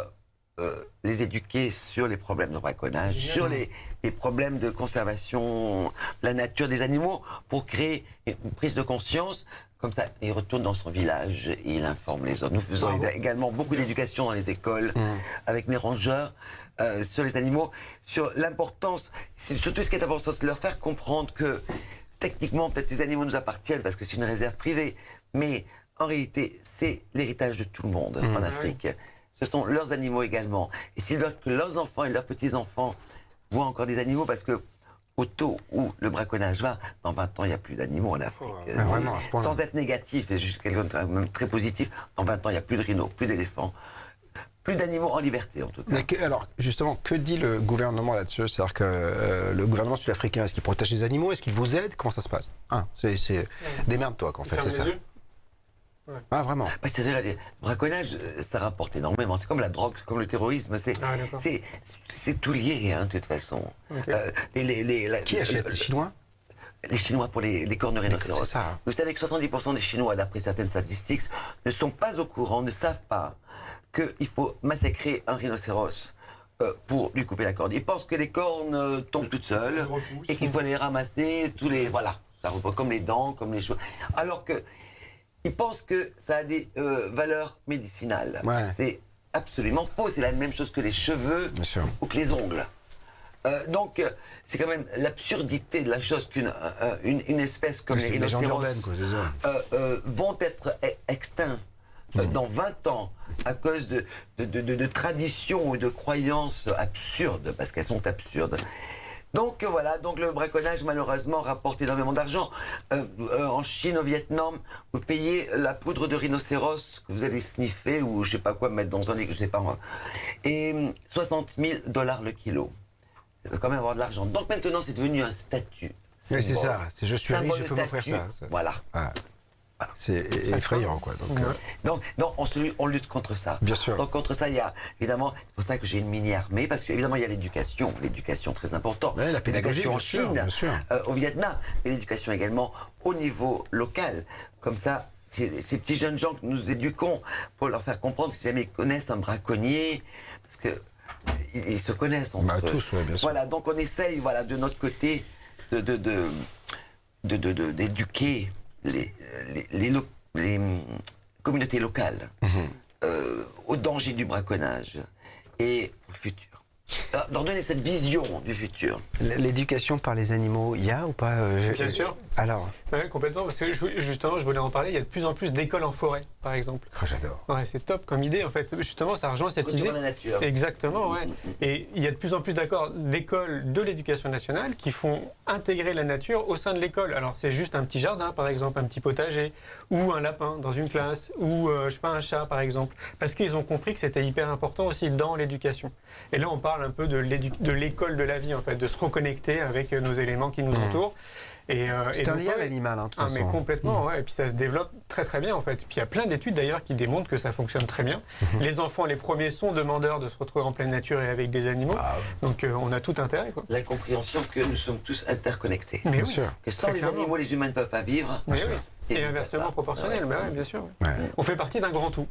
les éduquer sur les problèmes de braconnage, sur les problèmes de conservation de la nature des animaux, pour créer une prise de conscience. Comme ça, il retourne dans son village et il informe les autres. Nous faisons également beaucoup d'éducation dans les écoles, avec mes rangeurs, sur les animaux, sur l'importance, surtout ce qui est important, c'est de leur faire comprendre que techniquement, peut-être les animaux nous appartiennent parce que c'est une réserve privée, mais en réalité, c'est l'héritage de tout le monde en Afrique. Ce sont leurs animaux également. Et s'ils veulent que leurs enfants et leurs petits-enfants voient encore des animaux, parce que au taux où le braconnage va, dans 20 ans, il n'y a plus d'animaux en Afrique. Vraiment, à ce point-là. Sans être négatif, et juste quelque chose de même très positif, dans 20 ans, il n'y a plus de rhinos, plus d'éléphants, plus d'animaux en liberté, en tout cas. Mais alors, justement, que dit le gouvernement là-dessus? C'est-à-dire que le gouvernement sud-africain, est-ce qu'il protège les animaux? Est-ce qu'il vous aide? Comment ça se passe? C'est démerde-toi, qu'en fait, c'est ça. Ah, vraiment? Bah, c'est-à-dire, le braconnage, ça rapporte énormément. C'est comme la drogue, comme le terrorisme. C'est tout lié, hein, de toute façon. Okay. Qui achète? Les Chinois? Les Chinois pour les cornes de rhinocéros. C'est ça. Vous savez que 70% des Chinois, d'après certaines statistiques, ne sont pas au courant, ne savent pas qu'il faut massacrer un rhinocéros pour lui couper la corne. Ils pensent que les cornes tombent toutes seules et qu'il faut les ramasser, voilà, ça repose comme les dents, comme les choses. Alors que ils pensent que ça a des valeurs médicinales. Ouais. C'est absolument faux. C'est la même chose que les cheveux ou que les ongles. Donc, c'est quand même l'absurdité de la chose qu'une espèce comme les rhinocéros vont être extincts dans 20 ans à cause de traditions ou de croyances absurdes, parce qu'elles sont absurdes. Donc voilà, donc le braconnage malheureusement rapporte énormément d'argent. En Chine, au Vietnam, vous payez la poudre de rhinocéros que vous allez sniffer ou je sais pas quoi mettre dans un lit, je sais pas moi. Et $60,000 le kilo. Ça veut quand même avoir de l'argent. Donc maintenant c'est devenu un statut. Oui, c'est ça. C'est je suis riche, je peux m'offrir ça. Voilà. Ah. C'est effrayant, quoi. Donc on lutte contre ça. Bien sûr. Donc contre ça, il y a évidemment, c'est pour ça que j'ai une mini-armée, parce qu'évidemment il y a l'éducation très importante. Ouais, la pédagogie en bien sûr, Chine, bien sûr. Au Vietnam, mais l'éducation également au niveau local. Comme ça, ces petits jeunes gens que nous éduquons, pour leur faire comprendre que si jamais ils connaissent un braconnier, parce que ils se connaissent entre eux. Tous, ouais, bien sûr. Voilà, donc on essaye, voilà, de notre côté, d'éduquer les communautés locales au danger du braconnage et au futur. Leur donner cette vision du futur. L'éducation par les animaux, il y a ou pas Bien sûr. Alors, Ouais, complètement, parce que justement, je voulais en parler, il y a de plus en plus d'écoles en forêt, par exemple. j'adore. Ouais, c'est top comme idée, en fait. Justement, ça rejoint cette Retour idée. à la nature. Exactement, ouais. Et il y a de plus en plus d'écoles de l'éducation nationale qui font intégrer la nature au sein de l'école. Alors, c'est juste un petit jardin, par exemple, un petit potager, ou un lapin dans une classe, ou, je sais pas, un chat, par exemple. Parce qu'ils ont compris que c'était hyper important aussi dans l'éducation. Et là, on parle un peu de l'école de la vie, en fait, de se reconnecter avec nos éléments qui nous entourent. C'est un lien à l'animal, de toute façon. Mais complètement, ouais. Et puis ça se développe très très bien en fait. Puis il y a plein d'études d'ailleurs qui démontrent que ça fonctionne très bien. Les enfants, les premiers, sont demandeurs de se retrouver en pleine nature et avec des animaux. Donc on a tout intérêt, quoi. La compréhension que nous sommes tous interconnectés. Mais Bien oui. sûr. Que sans les animaux, les humains ne peuvent pas vivre. Mais oui. Et vice inversement versa. proportionnel, Ouais. bah ouais, bien sûr. Ouais. On fait partie d'un grand tout.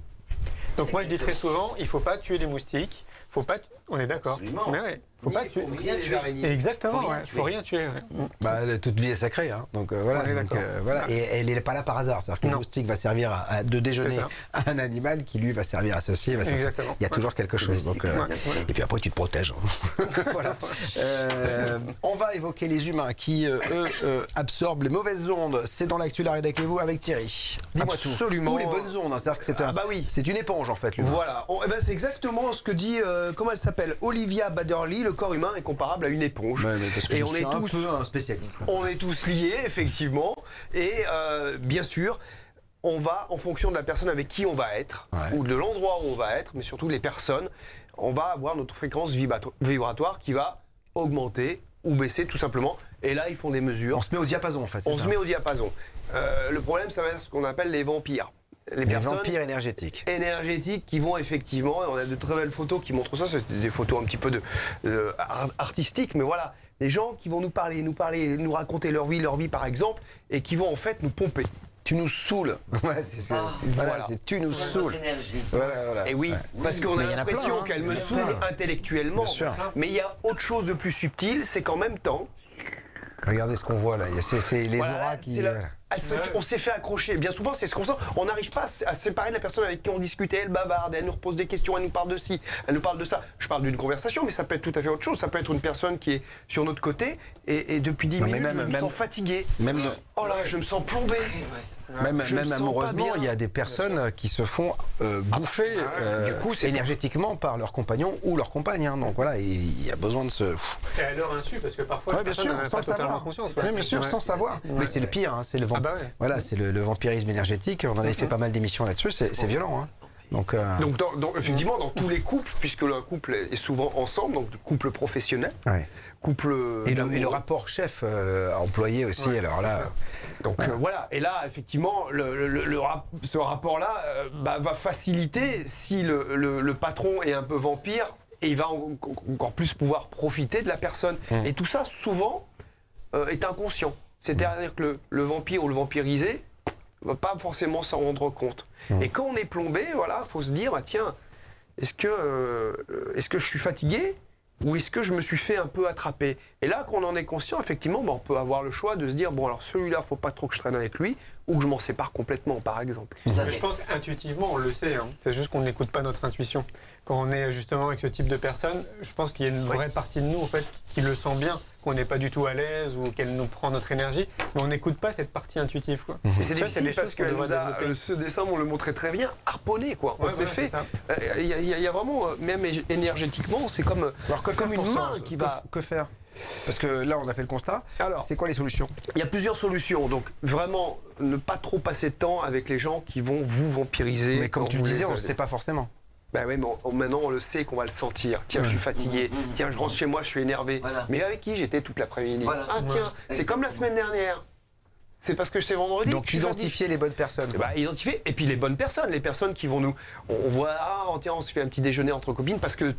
Donc moi je dis très souvent, il ne faut pas tuer des moustiques. Faut pas. On est d'accord. Absolument. Mais ouais, faut pas tuer. Rien les araignées. Exactement. Faut rien Ouais. tuer. Faut rien tuer. Ouais. Bah, toute vie est sacrée, hein. Donc voilà. On est Donc, d'accord. voilà. Et elle n'est pas là par hasard. C'est-à-dire que le Non. moustique va servir de déjeuner C'est ça. à un animal qui lui va servir à ceci. Exactement. Il y a toujours quelque chose. Donc, Ouais. et puis après tu te protèges. Voilà. On va évoquer les humains qui eux absorbent les mauvaises ondes. C'est dans l'actu La Rédac et vous avec Thierry. Dis-moi tout. Absolument. Ou les bonnes ondes. Hein. C'est-à-dire que c'est Ah bah oui. c'est une éponge en fait. l'humain. Voilà, c'est exactement ce que dit, comment elle s'appelle, Olivia Baderly, le corps humain est comparable à une éponge. Ouais, mais parce que Et je on suis est un tous, peu un spécialiste. on est tous liés, effectivement. Et bien sûr, on va, en fonction de la personne avec qui on va être, Ouais. ou de l'endroit où on va être, mais surtout les personnes, on va avoir notre fréquence vibratoire qui va augmenter ou baisser tout simplement. Et là, ils font des mesures. On se met au diapason en fait. On c'est se ça. met au diapason. Le problème, ça va être ce qu'on appelle les vampires. Les vampires énergétiques. Énergétiques qui vont effectivement, on a de très belles photos qui montrent ça, c'est des photos un petit peu artistiques, mais voilà, des gens qui vont nous parler, nous raconter leur vie par exemple, et qui vont en fait nous pomper. Tu nous saoules. Ouais, c'est Voilà. c'est tu nous Notre saoules. énergie. Et oui, parce qu'on Mais a il y en a l'impression plein, hein. qu'elle me Il y en a saoule plein. intellectuellement, Bien sûr. mais il y a autre chose de plus subtil, c'est qu'en même temps, Regardez ce qu'on voit là. C'est les voilà, auras qui. c'est on s'est fait accrocher. Bien souvent, c'est ce qu'on sent. On n'arrive pas à séparer la personne avec qui on discutait. Elle bavarde, elle nous repose des questions, elle nous parle de ci, elle nous parle de ça. Je parle d'une conversation, mais ça peut être tout à fait autre chose. Ça peut être une personne qui est sur notre côté et depuis 10 Non, mais minutes, je même- me sens fatigué. Même, Oh là, je me sens plombé. même, je me même sens amoureusement, pas bien. il y a des personnes qui se font bouffer du coup, c'est énergétiquement par leur compagnon ou leur compagne. Hein. Donc voilà, il y a besoin de se. Et à leur insu, parce que parfois Ouais, la bien personne sûr, n'en a sans pas le totalement savoir. conscience. Ouais, bien sûr, Ouais. sans savoir. Mais c'est le pire, hein, c'est le Ah bah ouais. Voilà, c'est le vampirisme énergétique. On en avait fait pas mal d'émissions là-dessus. C'est violent. Hein. Donc, Donc, effectivement, dans tous les couples, puisque un couple est souvent ensemble, donc couple professionnel, ouais. couple. Et le d'amoureux. rapport chef-employé aussi. Alors là, Donc voilà, et là effectivement, ce rapport-là va faciliter si le patron est un peu vampire, et il va encore plus pouvoir profiter de la personne. Et tout ça, souvent, est inconscient. C'est-à-dire que le vampire ou le vampirisé ne va pas forcément s'en rendre compte. Et quand on est plombé, voilà, faut se dire, bah, tiens, est-ce que je suis fatigué ? Ou est-ce que je me suis fait un peu attraper ? Et là, quand on en est conscient, effectivement, on peut avoir le choix de se dire, bon, alors celui-là, faut pas trop que je traîne avec lui, ou que je m'en sépare complètement, par exemple. Mais je pense qu'intuitivement, on le sait. Hein. C'est juste qu'on n'écoute pas notre intuition. Quand on est justement avec ce type de personne, je pense qu'il y a une vraie partie de nous, en fait, qui le sent bien, qu'on n'est pas du tout à l'aise ou qu'elle nous prend notre énergie, mais on n'écoute pas cette partie intuitive. Quoi. Et c'est Ça, difficile des parce choses que qu'on devrait développer. ce dessin, on le montrait très bien, harponné, quoi. On Ouais, s'est voilà, fait. c'est ça. Il y a vraiment, même énergétiquement, c'est comme une main qui va. Que faire ? Parce que là, on a fait le constat. Alors, C'est quoi les solutions ? il y a plusieurs solutions. Donc, vraiment, ne pas trop passer de temps avec les gens qui vont vous vampiriser. Mais comme quand tu le vous disais, les on ne avez. sait pas forcément. Ben oui, mais maintenant on le sait qu'on va le sentir. Tiens, je suis fatigué. Tiens, je rentre chez moi, je suis énervé. Voilà. Mais avec qui j'étais toute l'après-midi ? Voilà. Ah tiens, c'est comme la semaine dernière. C'est parce que c'est vendredi. Donc que je suis identifier les bonnes personnes. bah, identifier, et puis les bonnes personnes, les personnes qui vont nous... On voit, tiens, on se fait un petit déjeuner entre copines, parce que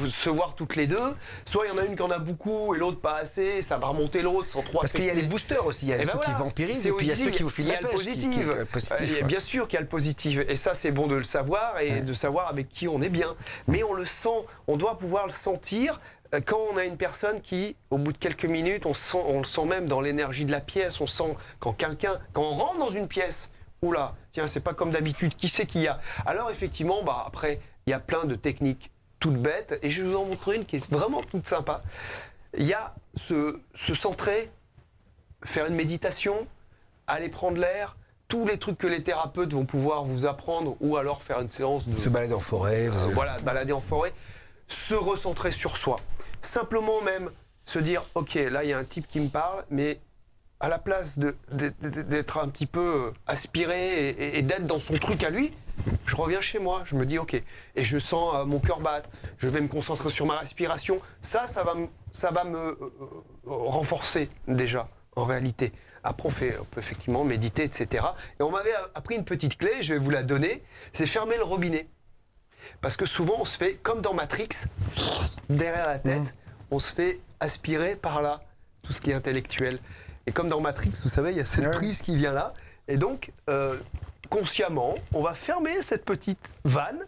se voir toutes les deux, soit il y en a une qui en a beaucoup et l'autre pas assez, ça va remonter l'autre sans trop Parce qu'il y a affecter. les boosters aussi. Il y a Eh ben ceux qui voilà. vampirisent C'est et puis il y a aussi- ceux qui vous filent il y la a le pêche. positif. Positif, ouais. Bien sûr qu'il y a le positif. Et ça, c'est bon de le savoir et de savoir avec qui on est bien. Mais on le sent, on doit pouvoir le sentir. Quand on a une personne qui, au bout de quelques minutes, on le sent même dans l'énergie de la pièce, on sent quand on rentre dans une pièce oula, tiens, c'est pas comme d'habitude, qui c'est qu'il y a? Alors effectivement, après, il y a plein de techniques toutes bêtes, et je vais vous en montrer une qui est vraiment toute sympa. Il y a se centrer, faire une méditation, aller prendre l'air, tous les trucs que les thérapeutes vont pouvoir vous apprendre, ou alors faire une séance de... Se balader en forêt. Voilà, balader en forêt, se recentrer sur soi. Simplement même se dire, ok, là il y a un type qui me parle, mais à la place d'être un petit peu aspiré et d'être dans son truc à lui, je reviens chez moi, je me dis ok, et je sens mon cœur battre, je vais me concentrer sur ma respiration, ça va me renforcer déjà, en réalité. Après on peut effectivement méditer, etc. Et on m'avait appris une petite clé, je vais vous la donner, c'est fermer le robinet. Parce que souvent on se fait, comme dans Matrix, derrière la tête, on se fait aspirer par là, tout ce qui est intellectuel. Et comme dans Matrix, vous savez, il y a cette prise qui vient là. Et donc, consciemment, on va fermer cette petite vanne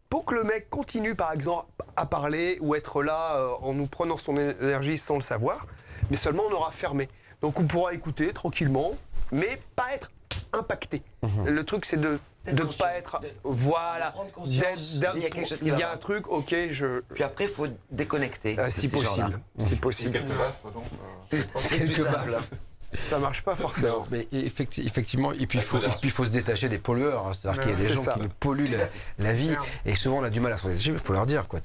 pour que le mec continue, par exemple, à parler ou être là en nous prenant son énergie sans le savoir. Mais seulement, on aura fermé. Donc, on pourra écouter tranquillement, mais pas être impacté. Le truc, c'est de ne pas être... Voilà. Il y a quelque chose qui Il y va a un truc, ok, Puis après, il faut déconnecter. si possible. Si possible. Quelques baffes. Ça marche pas forcément. Mais effectivement, et puis il faut se détacher des pollueurs. Hein. C'est-à-dire qu'il y a des C'est gens ça. qui nous polluent la vie, et souvent on a du mal à se détacher. Il faut leur dire, quoi.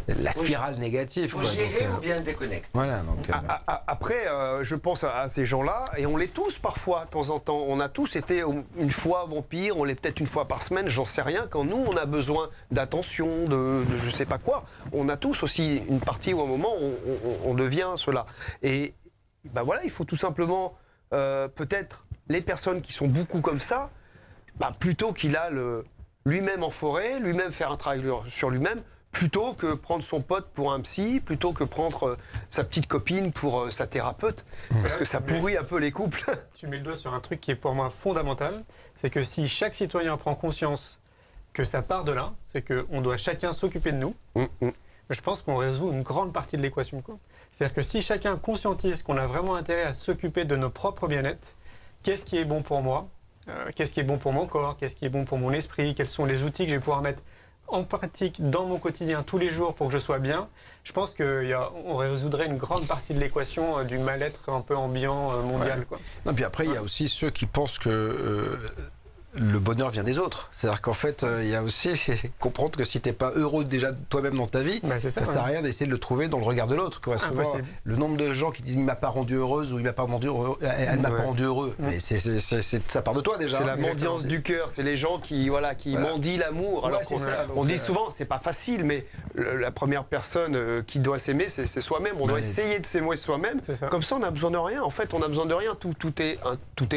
La spirale négative. Il faut Quoi. gérer Donc, ou bien déconnecter. voilà. Donc, Après, je pense à ces gens-là, et on l'est tous parfois, de temps en temps. On a tous été une fois vampire, on l'est peut-être une fois par semaine, j'en sais rien. Quand nous, on a besoin d'attention, de je sais pas quoi, on a tous aussi une partie où à un moment, on devient cela. Et voilà, il faut tout simplement, peut-être, les personnes qui sont beaucoup comme ça, plutôt qu'il a lui-même en forêt, lui-même faire un travail sur lui-même, plutôt que prendre son pote pour un psy, plutôt que prendre sa petite copine pour sa thérapeute, parce que ça pourrit un peu les couples. Tu mets le doigt sur un truc qui est pour moi fondamental, c'est que si chaque citoyen prend conscience que ça part de là, c'est qu'on doit chacun s'occuper de nous, je pense qu'on résout une grande partie de l'équation, quoi. C'est-à-dire que si chacun conscientise qu'on a vraiment intérêt à s'occuper de nos propres bien-être, qu'est-ce qui est bon pour moi, qu'est-ce qui est bon pour mon corps, qu'est-ce qui est bon pour mon esprit, quels sont les outils que je vais pouvoir mettre en pratique dans mon quotidien tous les jours pour que je sois bien, je pense qu'on résoudrait une grande partie de l'équation du mal-être un peu ambiant mondial. Ouais. Quoi. Non, puis après, il y a aussi ceux qui pensent que le bonheur vient des autres. C'est-à-dire qu'en fait, il y a aussi comprendre que si tu n'es pas heureux déjà toi-même dans ta vie, ça sert à rien d'essayer de le trouver dans le regard de l'autre. Souvent, le nombre de gens qui disent il m'a pas rendu heureuse ou il m'a pas rendu heureux, elle m'a pas rendu heureux. Mais ça part de toi déjà. C'est la mendiance du cœur. C'est les gens qui mendient l'amour. Alors on dit souvent c'est pas facile, mais la première personne qui doit s'aimer, c'est soi-même. On doit essayer de s'aimer soi-même. Comme ça, on n'a besoin de rien. En fait, on a besoin de rien. Tout est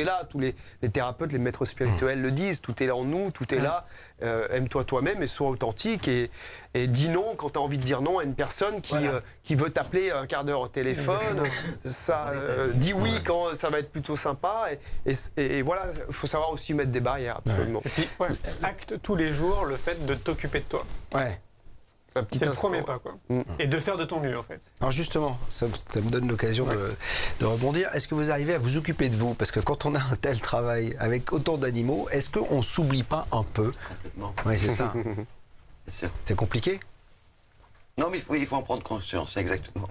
là. Tous les thérapeutes, les maîtres spirituels le disent, tout est là en nous, tout est là. Aime-toi toi-même et sois authentique et dis non quand tu as envie de dire non à une personne qui veut t'appeler un quart d'heure au téléphone. Dis oui quand ça va être plutôt sympa et voilà, il faut savoir aussi mettre des barrières, absolument. Et puis, acte tous les jours le fait de t'occuper de toi. Ouais. C'est le premier pas, quoi. Et de faire de ton mieux, en fait. Alors justement, ça me donne l'occasion de rebondir. Est-ce que vous arrivez à vous occuper de vous? Parce que quand on a un tel travail avec autant d'animaux, est-ce qu'on ne s'oublie pas un peu? Complètement. Oui, c'est ça. Bien sûr. C'est compliqué? Non, mais il faut en prendre conscience, exactement.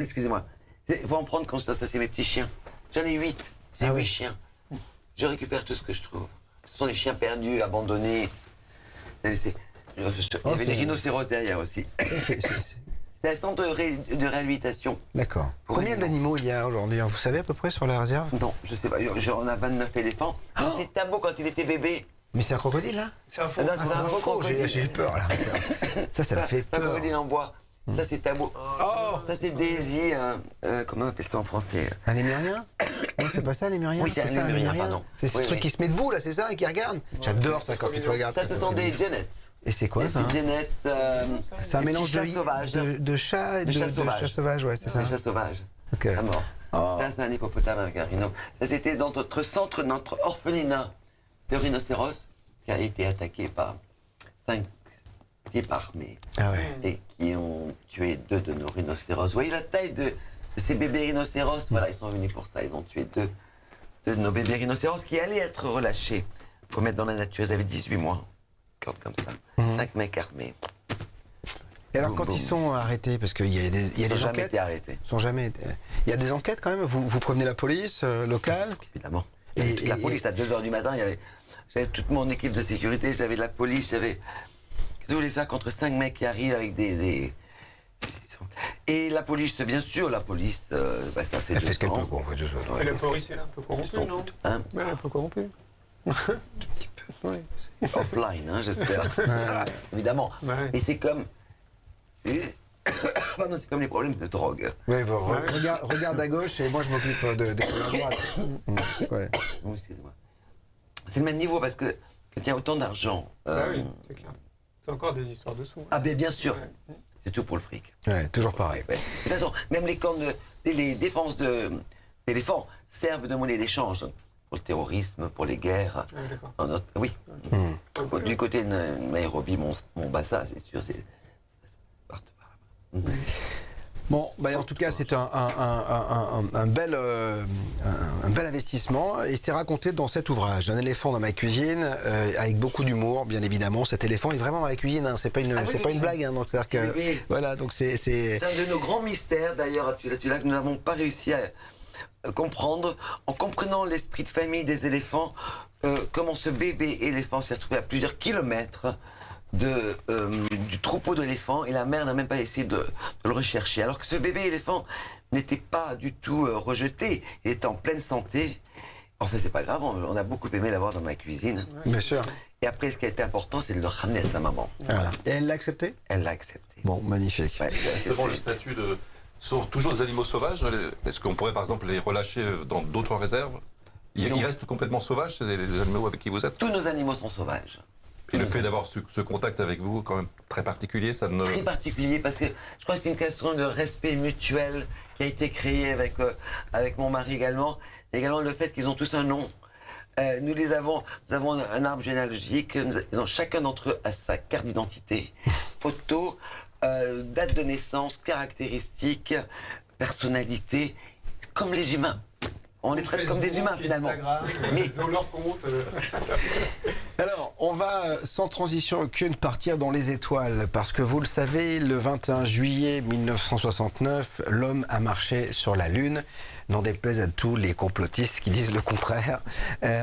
Excusez-moi. Il faut en prendre conscience. Ça, c'est mes petits chiens. J'en ai 8. J'ai 8 chiens. Je récupère tout ce que je trouve. Ce sont des chiens perdus, abandonnés. Il y avait des rhinocéros derrière aussi. C'est un centre de réhabilitation. D'accord. Combien d'animaux il y a aujourd'hui? Vous savez à peu près sur la réserve? Non, je sais pas. On a 29 éléphants. C'est Tabo quand il était bébé. Mais c'est un crocodile, là? C'est un faux. Non, c'est un faux crocodile. J'ai eu peur, là. Ça me fait Un peur. crocodile en bois. Ça, c'est Tabo. Ça, c'est Daisy. Comment on appelle ça en français? Un lémurien? Non, c'est pas ça, un lémurien? Oui, c'est un lémurien, pardon. C'est ce truc qui se met debout, là, c'est ça, et qui regarde? J'adore ça quand il se regarde. Ça, ce sont des genets. Et c'est quoi, ça? Des genets. C'est un mélange chats sauvages. de chats et de chats sauvages, ouais, c'est ça. Des chats sauvages. Ok. À mort. Ça, c'est un hippopotame avec un rhino. Ça, c'était dans notre centre, notre orphelinat de rhinocéros qui a été attaqué par 5 types armés. Ah ouais. Et qui ont tué 2 de nos rhinocéros. Vous voyez la taille de ces bébés rhinocéros? Voilà, ils sont venus pour ça. Ils ont tué 2 de nos bébés rhinocéros qui allaient être relâchés pour mettre dans la nature. Ils avaient 18 mois, comme ça. 5 mecs armés. Et alors, Boum, quand boum. ils sont arrêtés, parce qu'il y a des, il y a Ils n'ont des jamais enquêtes. été arrêtés, Ils sont jamais. Il y a des enquêtes quand même. Vous prévenez la police locale. évidemment. Et- Toute la et- police à 2h du matin, j'avais toute mon équipe de sécurité, j'avais de la police, j'avais... Qu'est-ce que vous voulez faire contre 5 mecs qui arrivent avec des... Et la police, bien sûr, ça fait Elle 2 fait ce qu'elle ans. peut, quoi. En fait, c'est ça. Et la police est un peu corrompue, non Hein, Ouais, un peu corrompue. Ouais. offline, hein, j'espère. Évidemment. Ouais. Et c'est comme... Pardon, c'est comme les problèmes de drogue. Ouais, regarde à gauche et moi je m'occupe de à droite. Ouais. Oh, excusez-moi. C'est le même niveau parce que quand il y a autant d'argent... Ah oui, c'est clair. C'est encore des histoires de sous. Ah ben bien sûr, Ouais. c'est tout pour le fric. Ouais, toujours pareil. Ouais. De toute façon, même les cornes, les défenses d'éléphants servent de monnaie d'échange pour le terrorisme, pour les guerres. Ah, d'accord. Oui. Du côté de Nairobi, Mombasa, c'est sûr, c'est partout par là-bas. Bon, bah, en tout cas, c'est un bel investissement et c'est raconté dans cet ouvrage. Un éléphant dans ma cuisine, avec beaucoup d'humour, bien évidemment. Cet éléphant est vraiment dans la cuisine, hein. C'est pas une, Ah oui, c'est pas oui. une blague. Hein. Donc, c'est-à-dire que, Oui. voilà, donc c'est. C'est un de nos grands mystères, d'ailleurs, que nous n'avons pas réussi à comprendre, en comprenant l'esprit de famille des éléphants, comment ce bébé éléphant s'est retrouvé à plusieurs kilomètres du troupeau d'éléphants et la mère n'a même pas essayé de le rechercher. Alors que ce bébé éléphant n'était pas du tout rejeté, il était en pleine santé. Enfin, c'est pas grave, on a beaucoup aimé l'avoir dans ma cuisine. Bien sûr. Et après, ce qui a été important, c'est de le ramener à sa maman. Voilà. Et elle l'a accepté? Elle l'a accepté. Bon, magnifique. Ouais, elle l'a Justement, le accepté. statut de... Sont toujours des animaux sauvages. Est-ce qu'on pourrait, par exemple, les relâcher dans d'autres réserves? Ils restent complètement sauvages, les animaux avec qui vous êtes? Tous nos animaux sont sauvages. Et le fait d'avoir ce contact avec vous, quand même très particulier, ça ne... Très particulier parce que je crois que c'est une question de respect mutuel qui a été créée avec mon mari également. Et également le fait qu'ils ont tous un nom. Nous avons un arbre généalogique. Ils ont chacun d'entre eux a sa carte d'identité, photo, date de naissance, caractéristiques, personnalité, comme les humains. On les traite comme des humains finalement. Mais Ils ont leur compte. Alors, on va sans transition aucune partir dans les étoiles parce que vous le savez, le 21 juillet 1969, l'homme a marché sur la Lune. N'en déplaise à tous les complotistes qui disent le contraire.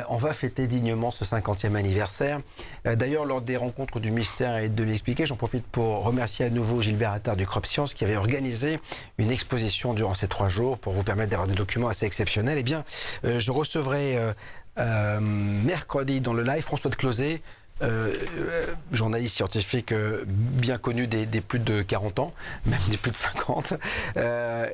On va fêter dignement ce 50e anniversaire. D'ailleurs, lors des rencontres du mystère et de l'expliquer, j'en profite pour remercier à nouveau Gilbert Attard du Crop Science qui avait organisé une exposition durant ces 3 jours pour vous permettre d'avoir des documents assez exceptionnels. Eh bien, je recevrai mercredi dans le live François de Closet, journaliste scientifique bien connu des plus de 40 ans, même des plus de 50.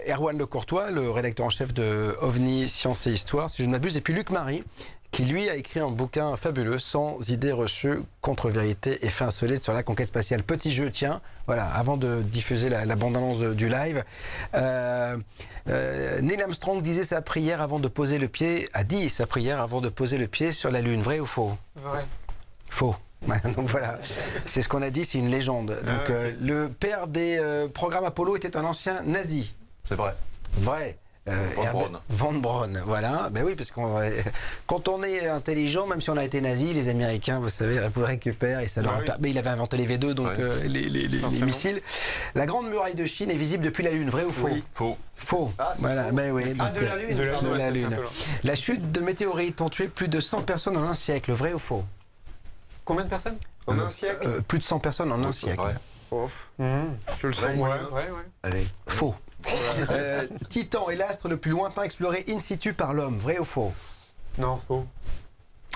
Erwan Le Courtois, le rédacteur en chef de OVNI, Science et Histoire, si je ne m'abuse. Et puis Luc Marie, qui lui a écrit un bouquin fabuleux, 100 idées reçues, contre-vérité et faits insolite sur la conquête spatiale. Petit jeu, tiens, voilà, avant de diffuser la bande-annonce du live. Neil Armstrong disait sa prière avant de poser le pied, a dit sa prière avant de poser le pied sur la Lune. Vrai ou faux? Vrai. Faux. Donc voilà, c'est ce qu'on a dit, c'est une légende. Donc le père des programmes Apollo était un ancien nazi. C'est vrai. Vrai. Von Braun. Von Braun, voilà. Ben oui, parce que quand on est intelligent, même si on a été nazi, les Américains, vous savez, vous récupèrent et ça leur a oui. permis. Il avait inventé les V2, donc Ouais. les missiles. La grande muraille de Chine est visible depuis la Lune. Vrai ou faux? Faux. Faux. Ah, c'est voilà, faux. ben oui. Ah, donc, de la Lune, de la- pardon. de la ouais, c'est Lune. un peu long. La chute de météorites ont tué plus de 100 personnes en un siècle. Vrai ou faux? Combien de personnes? En un siècle. Plus de 100 personnes en un C'est siècle. vrai. Je le sens Ouais, moyen. ouais. allez. Faux. Titan est l'astre le plus lointain exploré in situ par l'homme. Vrai ou faux? Non, faux.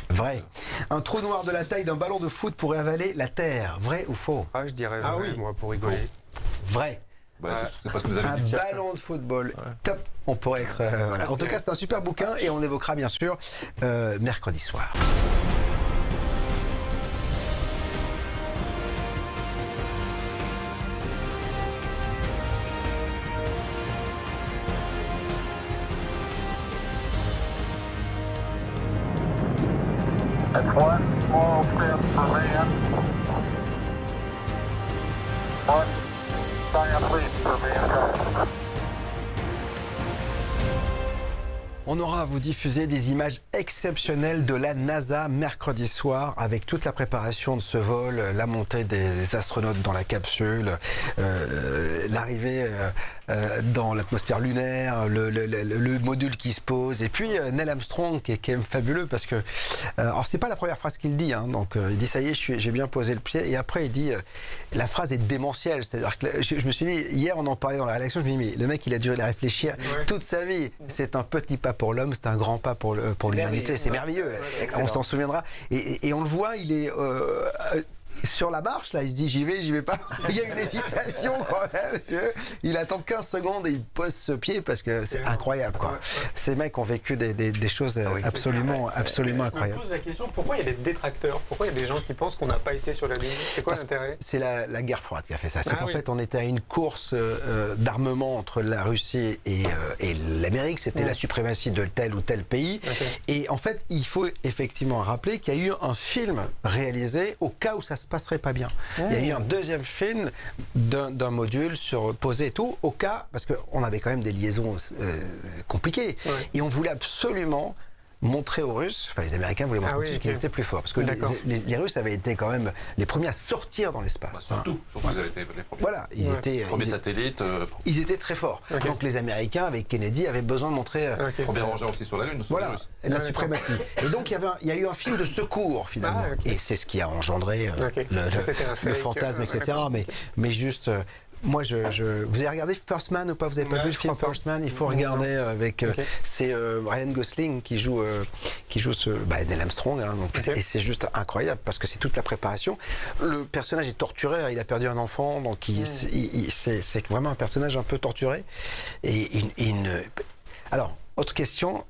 Vrai. Un trou noir de la taille d'un ballon de foot pourrait avaler la Terre. Vrai ou faux? Ah, je dirais Ah vrai, oui. moi, pour rigoler. Vrai. Bah, c'est pas ce que vous avez Un dit. ballon de football. Top. On pourrait être. Voilà. En tout cas, c'est un super bouquin et on évoquera bien sûr mercredi soir. That's one small step for man, one giant leap for mankind. On aura à vous diffuser des images exceptionnelles de la NASA mercredi soir avec toute la préparation de ce vol, la montée des astronautes dans la capsule, l'arrivée dans l'atmosphère lunaire, le module qui se pose, et puis Neil Armstrong qui est quand même fabuleux parce que alors c'est pas la première phrase qu'il dit, hein, donc il dit ça y est, j'ai bien posé le pied, et après il dit la phrase est démentielle, c'est-à-dire que je me suis dit hier, on en parlait dans la rédaction, je me dis mais le mec il a dû réfléchir toute sa vie, c'est un petit pas pour l'homme, c'est un grand pas pour l'humanité, c'est merveilleux, on s'en souviendra, et on le voit, il est sur la marche, là, il se dit j'y vais pas. Il y a une hésitation quand même, monsieur. Il attend 15 secondes et il pose ce pied parce que c'est incroyable, quoi. Ces mecs ont vécu des choses absolument incroyables. Je me pose la question, pourquoi il y a des détracteurs? Pourquoi il y a des gens qui pensent qu'on n'a pas été sur la Lune? C'est quoi l'intérêt? C'est la guerre froide qui a fait ça. C'est qu'en fait, on était à une course d'armement entre la Russie et l'Amérique. C'était la suprématie de tel ou tel pays. Et en fait, il faut effectivement rappeler qu'il y a eu un film réalisé au cas où ça se passerait pas bien. Il y a eu un deuxième film d'un module posé et tout, au cas, parce qu'on avait quand même des liaisons compliquées. Et on voulait absolument montrer aux Russes, enfin les Américains voulaient montrer qu'ils étaient plus forts, parce que les Russes avaient été quand même les premiers à sortir dans l'espace. Surtout, ils avaient été les premiers. Voilà, ils étaient premiers satellites. Ils étaient très forts. Donc les Américains, avec Kennedy, avaient besoin de montrer. Premier engin aussi sur la Lune. Voilà, la suprématie. Et donc il y a eu un film de secours finalement, et c'est ce qui a engendré le fantasme, etc. Mais juste. Moi, vous avez regardé First Man ou pas? Vous avez pas vu le film First Man? Il faut regarder avec. C'est Ryan Gosling qui joue Neil Armstrong. Hein, donc, et c'est juste incroyable parce que c'est toute la préparation. Le personnage est torturé. Il a perdu un enfant, donc c'est vraiment un personnage un peu torturé. Alors, autre question.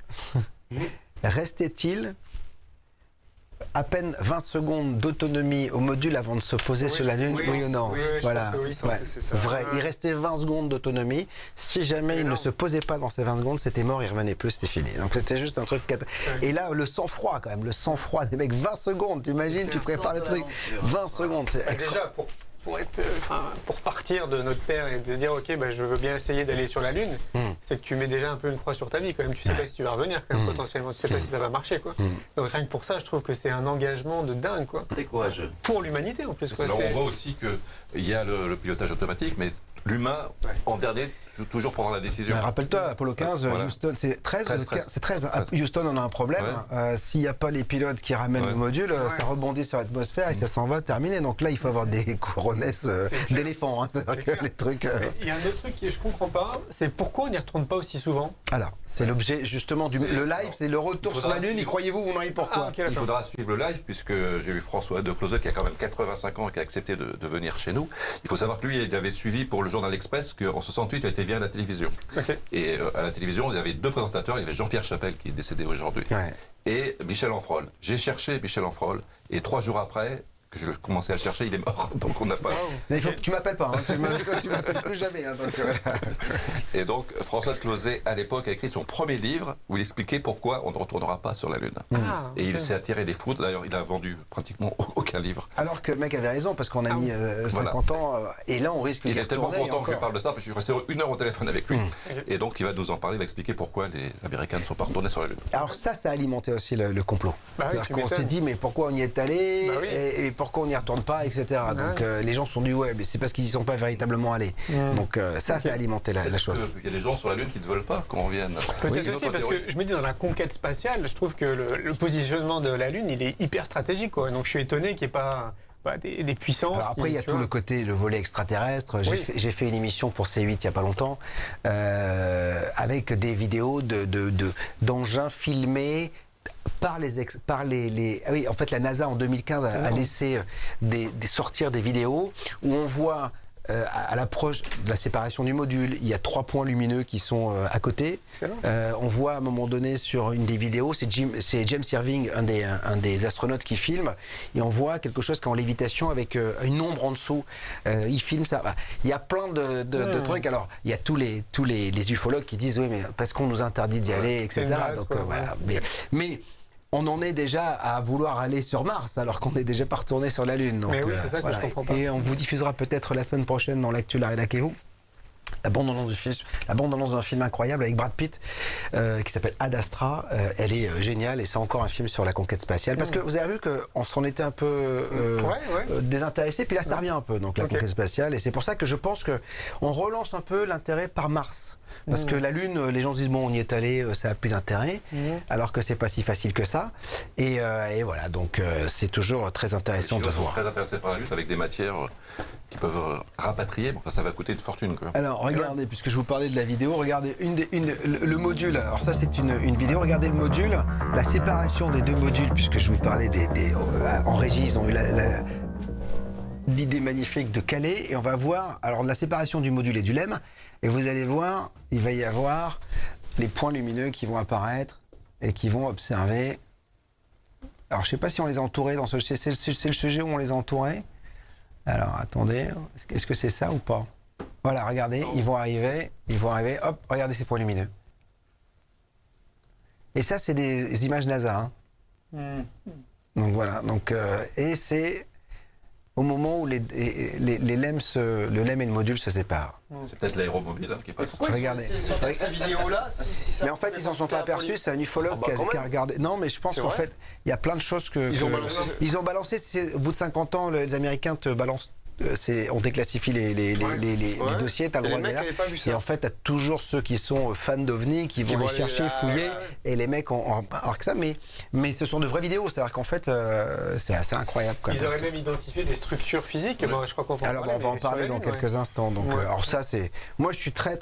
Restait-il à peine 20 secondes d'autonomie au module avant de se poser sur la Lune, oui ou non? Voilà. Vrai. Il restait 20 secondes d'autonomie. Si jamais il ne se posait pas dans ces 20 secondes, c'était mort, il revenait plus, c'était fini. Donc c'était juste un truc. Et là, le sang-froid quand même, le sang-froid des mecs, 20 secondes, t'imagines, tu prépares le truc. 20 secondes, c'est extra. Déjà, pour partir de notre Terre et de dire ok, je veux bien essayer d'aller sur la Lune, c'est que tu mets déjà un peu une croix sur ta vie quand même. Tu sais pas si tu vas revenir quand même, potentiellement. Tu sais pas si ça va marcher, quoi. Donc rien que pour ça, je trouve que c'est un engagement de dingue, quoi. Très courageux. Pour l'humanité en plus. Quoi. Alors on voit aussi qu'il y a le pilotage automatique, mais l'humain en dernier toujours prendre la décision. Rappelle-toi, Apollo 15, Houston, c'est 13. C'est 13. À Houston, on a un problème. S'il n'y a pas les pilotes qui ramènent le module, ça rebondit sur l'atmosphère et ça s'en va, terminé. Donc là, il faut avoir des couronnesses d'éléphants. Hein, les trucs. Il y a un autre truc que je comprends pas, c'est pourquoi on n'y retourne pas aussi souvent. Alors, c'est l'objet justement le live, c'est le retour sur la Lune. Y croyez-vous ou non? Et pourquoi? Il faudra suivre le live puisque j'ai vu François de Closet qui a quand même 85 ans et qui a accepté de venir chez nous. Il faut savoir que lui, il avait suivi pour le Journal Express qu'en 68, il a été viré à la télévision. Et à la télévision, il y avait deux présentateurs. Il y avait Jean-Pierre Chapelle qui est décédé aujourd'hui et Michel Enfrol. J'ai cherché Michel Enfrol et 3 jours après que je commençais à chercher, il est mort. Donc on n'a pas. Il faut que tu m'appelles pas. Hein. Tu m'appelles plus jamais. Hein, donc, Et donc François de Closet à l'époque a écrit son premier livre où il expliquait pourquoi on ne retournera pas sur la Lune. Et il s'est attiré des foudres. D'ailleurs, il a vendu pratiquement aucun livre. Alors que le mec avait raison parce qu'on a mis 50 ans et là on risque. Il est tellement content que je parle de ça parce que je suis resté 1 heure au téléphone avec lui. Et donc il va nous en parler, il va expliquer pourquoi les Américains ne sont pas retournés sur la Lune. Alors ça a alimenté aussi le complot. C'est-à-dire qu'on s'est dit mais pourquoi on y est allé et pourquoi on n'y retourne pas, etc. Donc les gens se sont dit mais c'est parce qu'ils n'y sont pas véritablement allés. Donc ça a alimenté la chose. Il y a des gens sur la Lune qui ne veulent pas qu'on revienne. Peut-être aussi parce que je me dis dans la conquête spatiale, je trouve que le positionnement de la Lune, il est hyper stratégique, quoi. Donc je suis étonné qu'il n'y ait pas des puissances. Alors après, il y a tout le volet extraterrestre. J'ai fait une émission pour C8 il n'y a pas longtemps avec des vidéos d'engins filmés par les oui, en fait la NASA en 2015 a laissé sortir des vidéos où on voit à l'approche de la séparation du module, il y a 3 points lumineux qui sont à côté. On voit à un moment donné sur une des vidéos, c'est James Irving, un des astronautes qui filme, et on voit quelque chose qui est en lévitation avec une ombre en dessous. Il filme ça. Il y a plein de trucs. Alors, il y a tous les ufologues qui disent oui, mais parce qu'on nous interdit d'y aller, etc. Donc, voilà. Mais on en est déjà à vouloir aller sur Mars alors qu'on n'est déjà pas retourné sur la Lune. Donc, mais oui, c'est ça que je comprends pas. Et on vous diffusera peut-être la semaine prochaine dans l'actu La Rédac et vous La bande-annonce d'un film incroyable avec Brad Pitt qui s'appelle Ad Astra. Elle est géniale et c'est encore un film sur la conquête spatiale. Parce que vous avez vu qu'on s'en était un peu désintéressé, puis là ça revient un peu, donc la conquête spatiale. Et c'est pour ça que je pense qu'on relance un peu l'intérêt par Mars. Parce que la Lune, les gens se disent, bon, on y est allé, ça a plus d'intérêt, alors que c'est pas si facile que ça. Et voilà, donc c'est toujours très intéressant de Les Chinois voir. sont très intéressés par la Lune avec des matières qui peuvent rapatrier, mais enfin ça va coûter une fortune. Quoi. Alors regardez, puisque je vous parlais de la vidéo, regardez le module. Alors ça c'est une vidéo, regardez le module, la séparation des deux modules, puisque je vous parlais en régie, ils ont eu l'idée magnifique de caler, et on va voir alors la séparation du module et du LEM, et vous allez voir, il va y avoir les points lumineux qui vont apparaître et qui vont observer. Alors je sais pas si on les a entourés dans c'est le sujet où on les a entourés. Alors attendez, est-ce que c'est ça ou pas? Voilà, regardez, ils vont arriver, hop, regardez ces points lumineux. Et ça, c'est des images NASA. Hein. Donc voilà, et c'est au moment où le LEM et le module se séparent. C'est peut-être l'aéromobile qui est pas. Regardez. Cette vidéo-là, Mais en fait, ils s'en sont pas aperçus, c'est un ufologue qui a regardé. Non, mais je pense qu'en fait, il y a plein de choses Ils ont balancé, au bout de 50 ans, les Américains te balancent. On déclassifie les dossiers, t'as le droit de les là. Et en fait, t'as toujours ceux qui sont fans d'OVNI qui vont les chercher, fouiller, et les mecs ont alors que ça, mais ce sont de vraies vidéos, c'est-à-dire qu'en fait, c'est assez incroyable. Ils auraient même identifié des structures physiques. Bon, je crois qu'on va on va en parler dans quelques instants. Donc, alors ça, moi, je suis très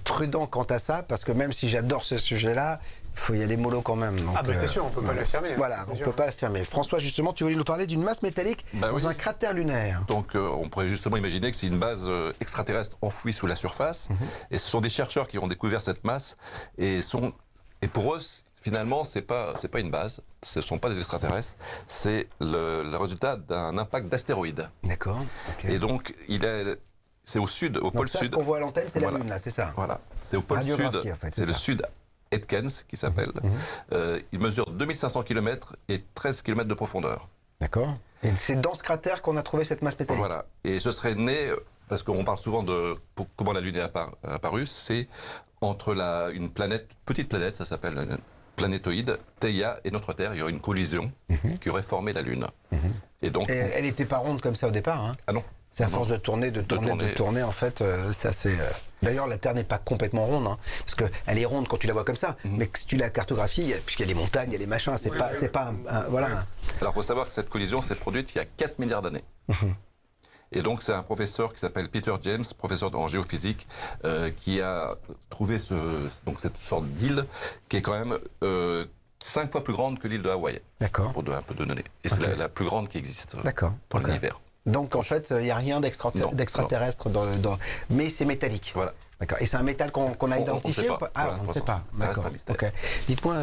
prudent quant à ça, parce que même si j'adore ce sujet-là, il faut y aller mollo quand même. Donc, c'est sûr, on ne peut pas l'affirmer. Voilà, on ne peut pas l'affirmer. François, justement, tu voulais nous parler d'une masse métallique dans un cratère lunaire. Donc on pourrait justement imaginer que c'est une base extraterrestre enfouie sous la surface. Et ce sont des chercheurs qui ont découvert cette masse. Et pour eux, finalement, c'est pas une base. Ce ne sont pas des extraterrestres. C'est le résultat d'un impact d'astéroïde. D'accord. Okay. Et donc, c'est au sud, au pôle sud. Ce qu'on voit à l'antenne, c'est la Lune, là, c'est ça. Voilà. C'est au pôle sud. En fait, c'est le sud Aitken, qui s'appelle. Il mesure 2500 km et 13 km de profondeur. D'accord. Et c'est dans ce cratère qu'on a trouvé cette masse métallique. Voilà. Et ce serait né, parce qu'on parle souvent de comment la Lune est apparue, c'est entre une petite planète, ça s'appelle une planétoïde, Theia, et notre Terre. Il y aurait une collision qui aurait formé la Lune. Et donc, elle n'était pas ronde comme ça au départ. Hein. Ah non. C'est à force de tourner, en fait, c'est assez... D'ailleurs, la Terre n'est pas complètement ronde, hein, parce qu'elle est ronde quand tu la vois comme ça, mais si tu la cartographies, puisqu'il y a les montagnes, il y a les machins, c'est pas voilà. Alors, il faut savoir que cette collision s'est produite il y a 4 milliards d'années. Et donc, c'est un professeur qui s'appelle Peter James, professeur en géophysique, qui a trouvé cette sorte d'île qui est quand même 5 fois plus grande que l'île de Hawaï. D'accord. Pour un peu de données. Et c'est la plus grande qui existe dans l'univers. Donc en fait, il n'y a rien d'extraterrestre mais c'est métallique. Voilà. D'accord. Et c'est un métal qu'on a identifié ou pas? Voilà, on ne sait pas. Ça reste un mystère. Okay. Dites-moi,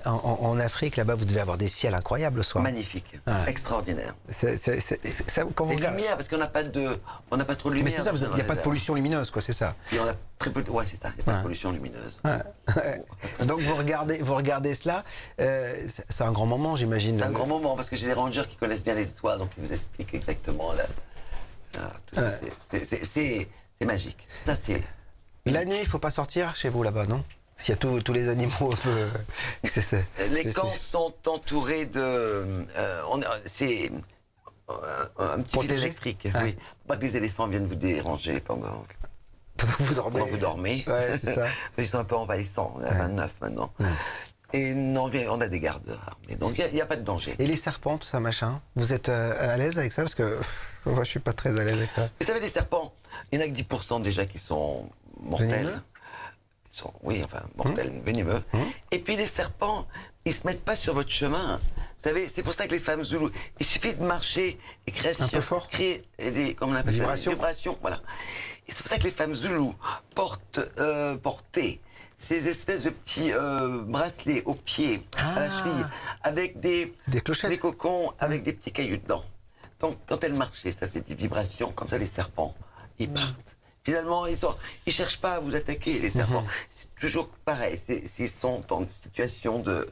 en Afrique, là-bas, vous devez avoir des ciels incroyables le soir. Magnifique, extraordinaire. Quand vous lumière, parce qu'on n'a pas trop de lumière. Mais c'est ça, il n'y a pas de pollution lumineuse, quoi, c'est ça. Puis on a très peu ouais, c'est ça, il n'y a pas de pollution lumineuse. Donc vous regardez cela, c'est un grand moment, j'imagine. C'est un grand moment, parce que j'ai des rangers qui connaissent bien les étoiles, donc ils vous expliquent exactement c'est magique. Ça, c'est... La nuit, il ne faut pas sortir chez vous là-bas, non? S'il y a tous les animaux un peu... Les camps sont entourés de... c'est un petit fil électrique. Oui. Faut pas que les éléphants viennent vous déranger pendant que vous dormez. Ouais, c'est ça. Ils sont un peu envahissants. On est à 29 maintenant. Et non, on a des gardes armés. Donc il n'y a pas de danger. Et les serpents, tout ça, machin, vous êtes à l'aise avec ça? Parce que moi, je ne suis pas très à l'aise avec ça. Vous savez, les serpents, il n'y en a que 10% déjà qui sont mortels. Venimeux? Mortels, venimeux. Et puis les serpents, ils ne se mettent pas sur votre chemin. Vous savez, c'est pour ça que les femmes zoulous, il suffit de marcher et créer un peu fort, créer des vibrations. Voilà. Et c'est pour ça que les femmes zoulous portaient ces espèces de petits bracelets aux pieds, à la cheville, avec des clochettes, des cocons, avec des petits cailloux dedans. Donc quand elles marchaient, ça faisait des vibrations, comme ça les serpents, ils partent. Finalement, ils ne cherchent pas à vous attaquer, les serpents. C'est toujours pareil, s'ils sont en situation de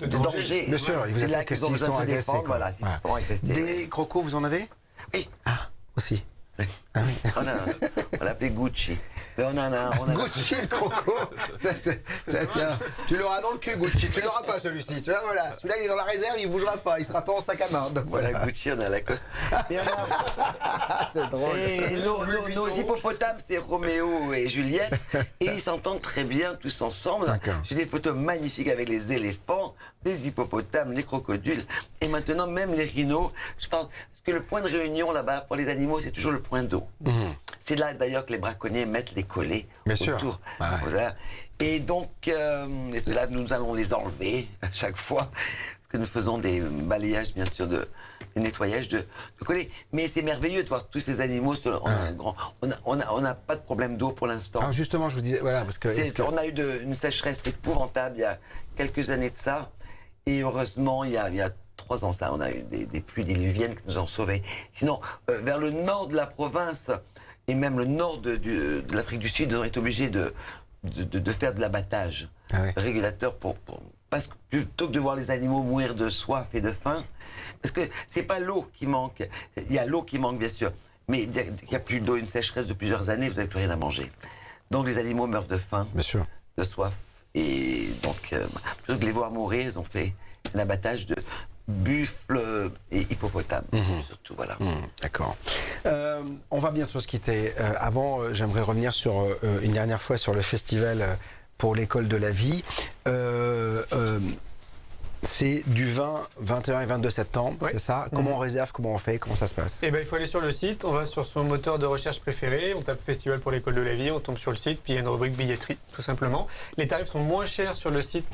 danger. Bien sûr, ils vous attaquent s'ils sont agressés. Voilà, s'ils sont agressés. Des crocos, vous en avez? Oui. Ah, aussi. On l'appelait Gucci. Mais on a Gucci le croco. Ça, tiens, tu l'auras dans le cul, Gucci. Tu l'auras pas celui-ci. Celui-là, voilà. Celui-là, il est dans la réserve, il bougera pas. Il sera pas en sac à main. Donc voilà. Gucci, on a Lacoste. Mais C'est drôle. Et nos hippopotames, c'est Roméo et Juliette. Et ils s'entendent très bien tous ensemble. D'accord. J'ai des photos magnifiques avec les éléphants, les hippopotames, les crocodiles. Et maintenant, même les rhinos. Je pense que le point de réunion là-bas pour les animaux, c'est toujours le point d'eau. C'est là d'ailleurs que les braconniers mettent les collets Bien autour. sûr. Ouais. Voilà. Et donc, et c'est là que nous allons les enlever à chaque fois. Parce que nous faisons des balayages, bien sûr, des nettoyages de collets. Mais c'est merveilleux de voir tous ces animaux. On n'a pas de problème d'eau pour l'instant. Alors justement, je vous disais, voilà, parce que... On a eu une sécheresse épouvantable il y a quelques années de ça. Et heureusement, il y a 3 ans, ça, on a eu des pluies diluviennes qui nous ont sauvés. Sinon, vers le nord de la province et même le nord de l'Afrique du Sud, ils ont été obligés de faire de l'abattage régulateur parce que plutôt que de voir les animaux mourir de soif et de faim, parce que c'est pas l'eau qui manque. Il y a l'eau qui manque, bien sûr, mais il y a plus d'eau, une sécheresse de plusieurs années, vous n'avez plus rien à manger. Donc les animaux meurent de faim, Bien sûr. de soif. Et donc, plutôt que de les voir mourir, ils ont fait un abattage de buffles et hippopotames, surtout, voilà. D'accord. On va bientôt se quitter. Avant, j'aimerais revenir sur une dernière fois sur le festival pour l'école de la vie. C'est du 20, 21 et 22 septembre, c'est ça? Comment on réserve, comment on fait, comment ça se passe? Eh ben, il faut aller sur le site, on va sur son moteur de recherche préféré, on tape Festival pour l'école de la vie, on tombe sur le site, puis il y a une rubrique billetterie, tout simplement. Les tarifs sont moins chers sur le site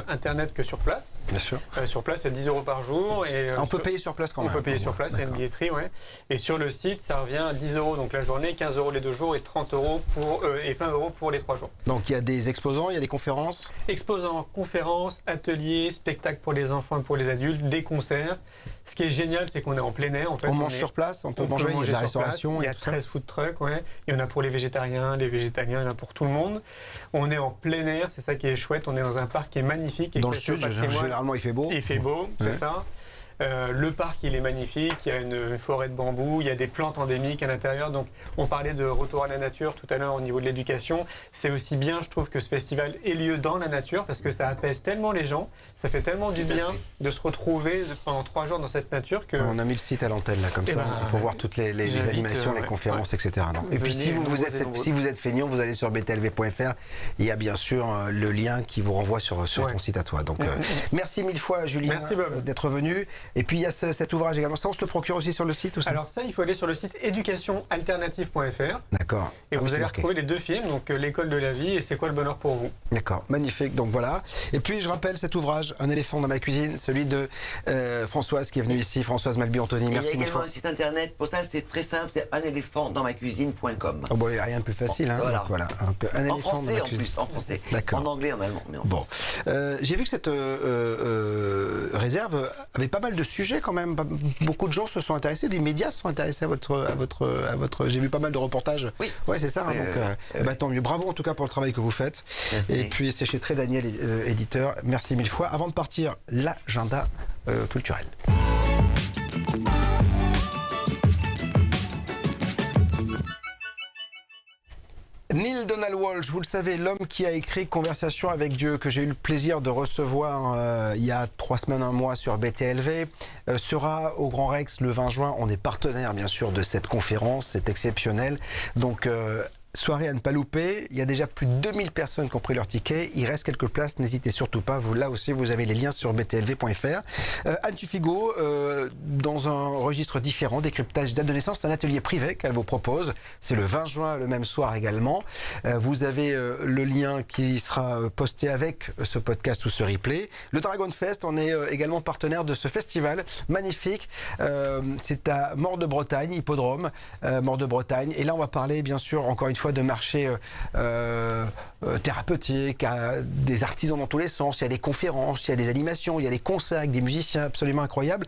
internet que sur place. Bien sûr. Sur place, c'est 10 € par jour. Et, on peut payer sur place quand même. On peut payer sur place, il y a une billetterie, ouais. Et sur le site, ça revient à 10 € donc la journée, 15 € les 2 jours et 30 € et 20 € pour les 3 jours. Donc il y a des exposants, il y a des conférences? Exposants, conférences, ateliers, spectacles pour les enfants et pour les adultes, des concerts. Ce qui est génial, c'est qu'on est en plein air. En fait, on mange sur place, on peut manger, il y a de la restauration. Il y a 13 food trucks, ouais. Il y en a pour les végétariens, les végétaliens, il y en a pour tout le monde. On est en plein air, c'est ça qui est chouette. On est dans un parc qui est magnifique. Dans le sud, généralement, il fait beau. Il fait beau, c'est ça. Le parc, il est magnifique, il y a une forêt de bambou, il y a des plantes endémiques à l'intérieur. Donc, on parlait de retour à la nature tout à l'heure au niveau de l'éducation. C'est aussi bien, je trouve, que ce festival ait lieu dans la nature parce que ça apaise tellement les gens, ça fait tellement du bien de se retrouver pendant 3 jours dans cette nature que... On a mis le site à l'antenne, là, comme ça, pour voir toutes les animations, les conférences, etc. Et puis, si vous êtes feignant, vous allez sur btlv.fr. Il y a bien sûr le lien qui vous renvoie sur ton site à toi. Donc, merci 1000 fois, Julien, d'être venu. Et puis il y a cet ouvrage également. Ça, on se le procure aussi sur le site ou ça? Alors ça, il faut aller sur le site éducationalternative.fr. D'accord. Et vous allez retrouver les 2 films, donc l'école de la vie et c'est quoi le bonheur pour vous. D'accord, magnifique. Donc voilà. Et puis je rappelle cet ouvrage, Un éléphant dans ma cuisine, celui de Françoise qui est venue ici, Françoise Malby-Anthony. Merci. Il y a également un site internet. Pour ça, c'est très simple. C'est unéléphantsdansmacuisine.com. Oh bon, il n'y a rien de plus facile. Hein, voilà. Un éléphant en français, en plus, en français. D'accord. En anglais, en allemand. Mais en bon. J'ai vu que cette réserve avait pas mal de sujets quand même. Beaucoup de gens se sont intéressés, des médias se sont intéressés à votre. J'ai vu pas mal de reportages. Oui. Ouais, c'est ça. Donc, tant mieux. Bravo en tout cas pour le travail que vous faites. Merci. Et puis c'est chez Très Daniel, éditeur. Merci 1000 fois. Avant de partir, l'agenda culturel. Neale Donald Walsch, vous le savez, l'homme qui a écrit Conversation avec Dieu, que j'ai eu le plaisir de recevoir il y a 3 semaines, un mois sur BTLV, sera au Grand Rex le 20 juin. On est partenaire, bien sûr, de cette conférence, c'est exceptionnel. Donc, soirée à ne pas louper. Il y a déjà plus de 2000 personnes qui ont pris leur ticket. Il reste quelques places. N'hésitez surtout pas. Là aussi, vous avez les liens sur btlv.fr. Anne Tufigo, dans un registre différent, décryptage date de naissance, c'est un atelier privé qu'elle vous propose. C'est le 20 juin, le même soir également. Vous avez le lien qui sera posté avec ce podcast ou ce replay. Le Dragon Fest, on est également partenaire de ce festival magnifique. C'est à Mort de Bretagne, hippodrome, Mort de Bretagne. Et là, on va parler, bien sûr, encore une fois, fois de marchés thérapeutiques, des artisans dans tous les sens, il y a des conférences, il y a des animations, il y a des concerts avec des musiciens absolument incroyables.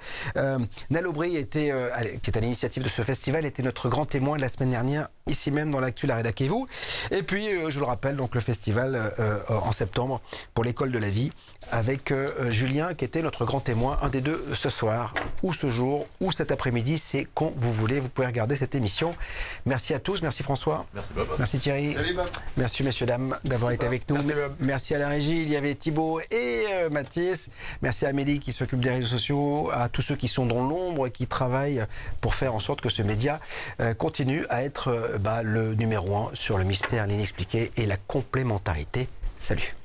Nel Aubry, qui est à l'initiative de ce festival, était notre grand témoin de la semaine dernière, ici même dans l'actu La Rédac et vous. Et puis, je le rappelle, donc le festival en septembre pour l'école de la vie, avec Julien, qui était notre grand témoin, un des deux ce soir, ou ce jour, ou cet après-midi, c'est quand vous voulez. Vous pouvez regarder cette émission. Merci à tous, merci François. Merci Bob. Merci Thierry. Salut Bob. Merci messieurs, dames, d'avoir été avec nous. Merci à la régie, il y avait Thibaut et Mathis. Merci à Amélie qui s'occupe des réseaux sociaux, à tous ceux qui sont dans l'ombre et qui travaillent pour faire en sorte que ce média continue à être le numéro 1 sur le mystère, l'inexpliqué et la complémentarité. Salut.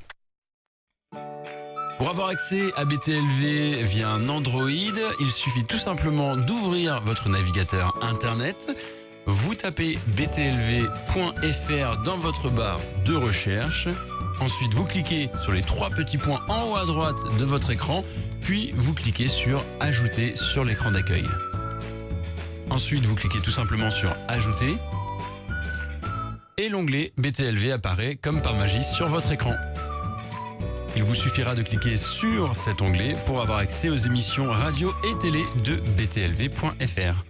Pour avoir accès à BTLV via un Android, il suffit tout simplement d'ouvrir votre navigateur internet. Vous tapez btlv.fr dans votre barre de recherche. Ensuite, vous cliquez sur les 3 petits points en haut à droite de votre écran, puis vous cliquez sur « Ajouter » sur l'écran d'accueil. Ensuite, vous cliquez tout simplement sur « Ajouter » et l'onglet BTLV apparaît comme par magie sur votre écran. Il vous suffira de cliquer sur cet onglet pour avoir accès aux émissions radio et télé de btlv.fr.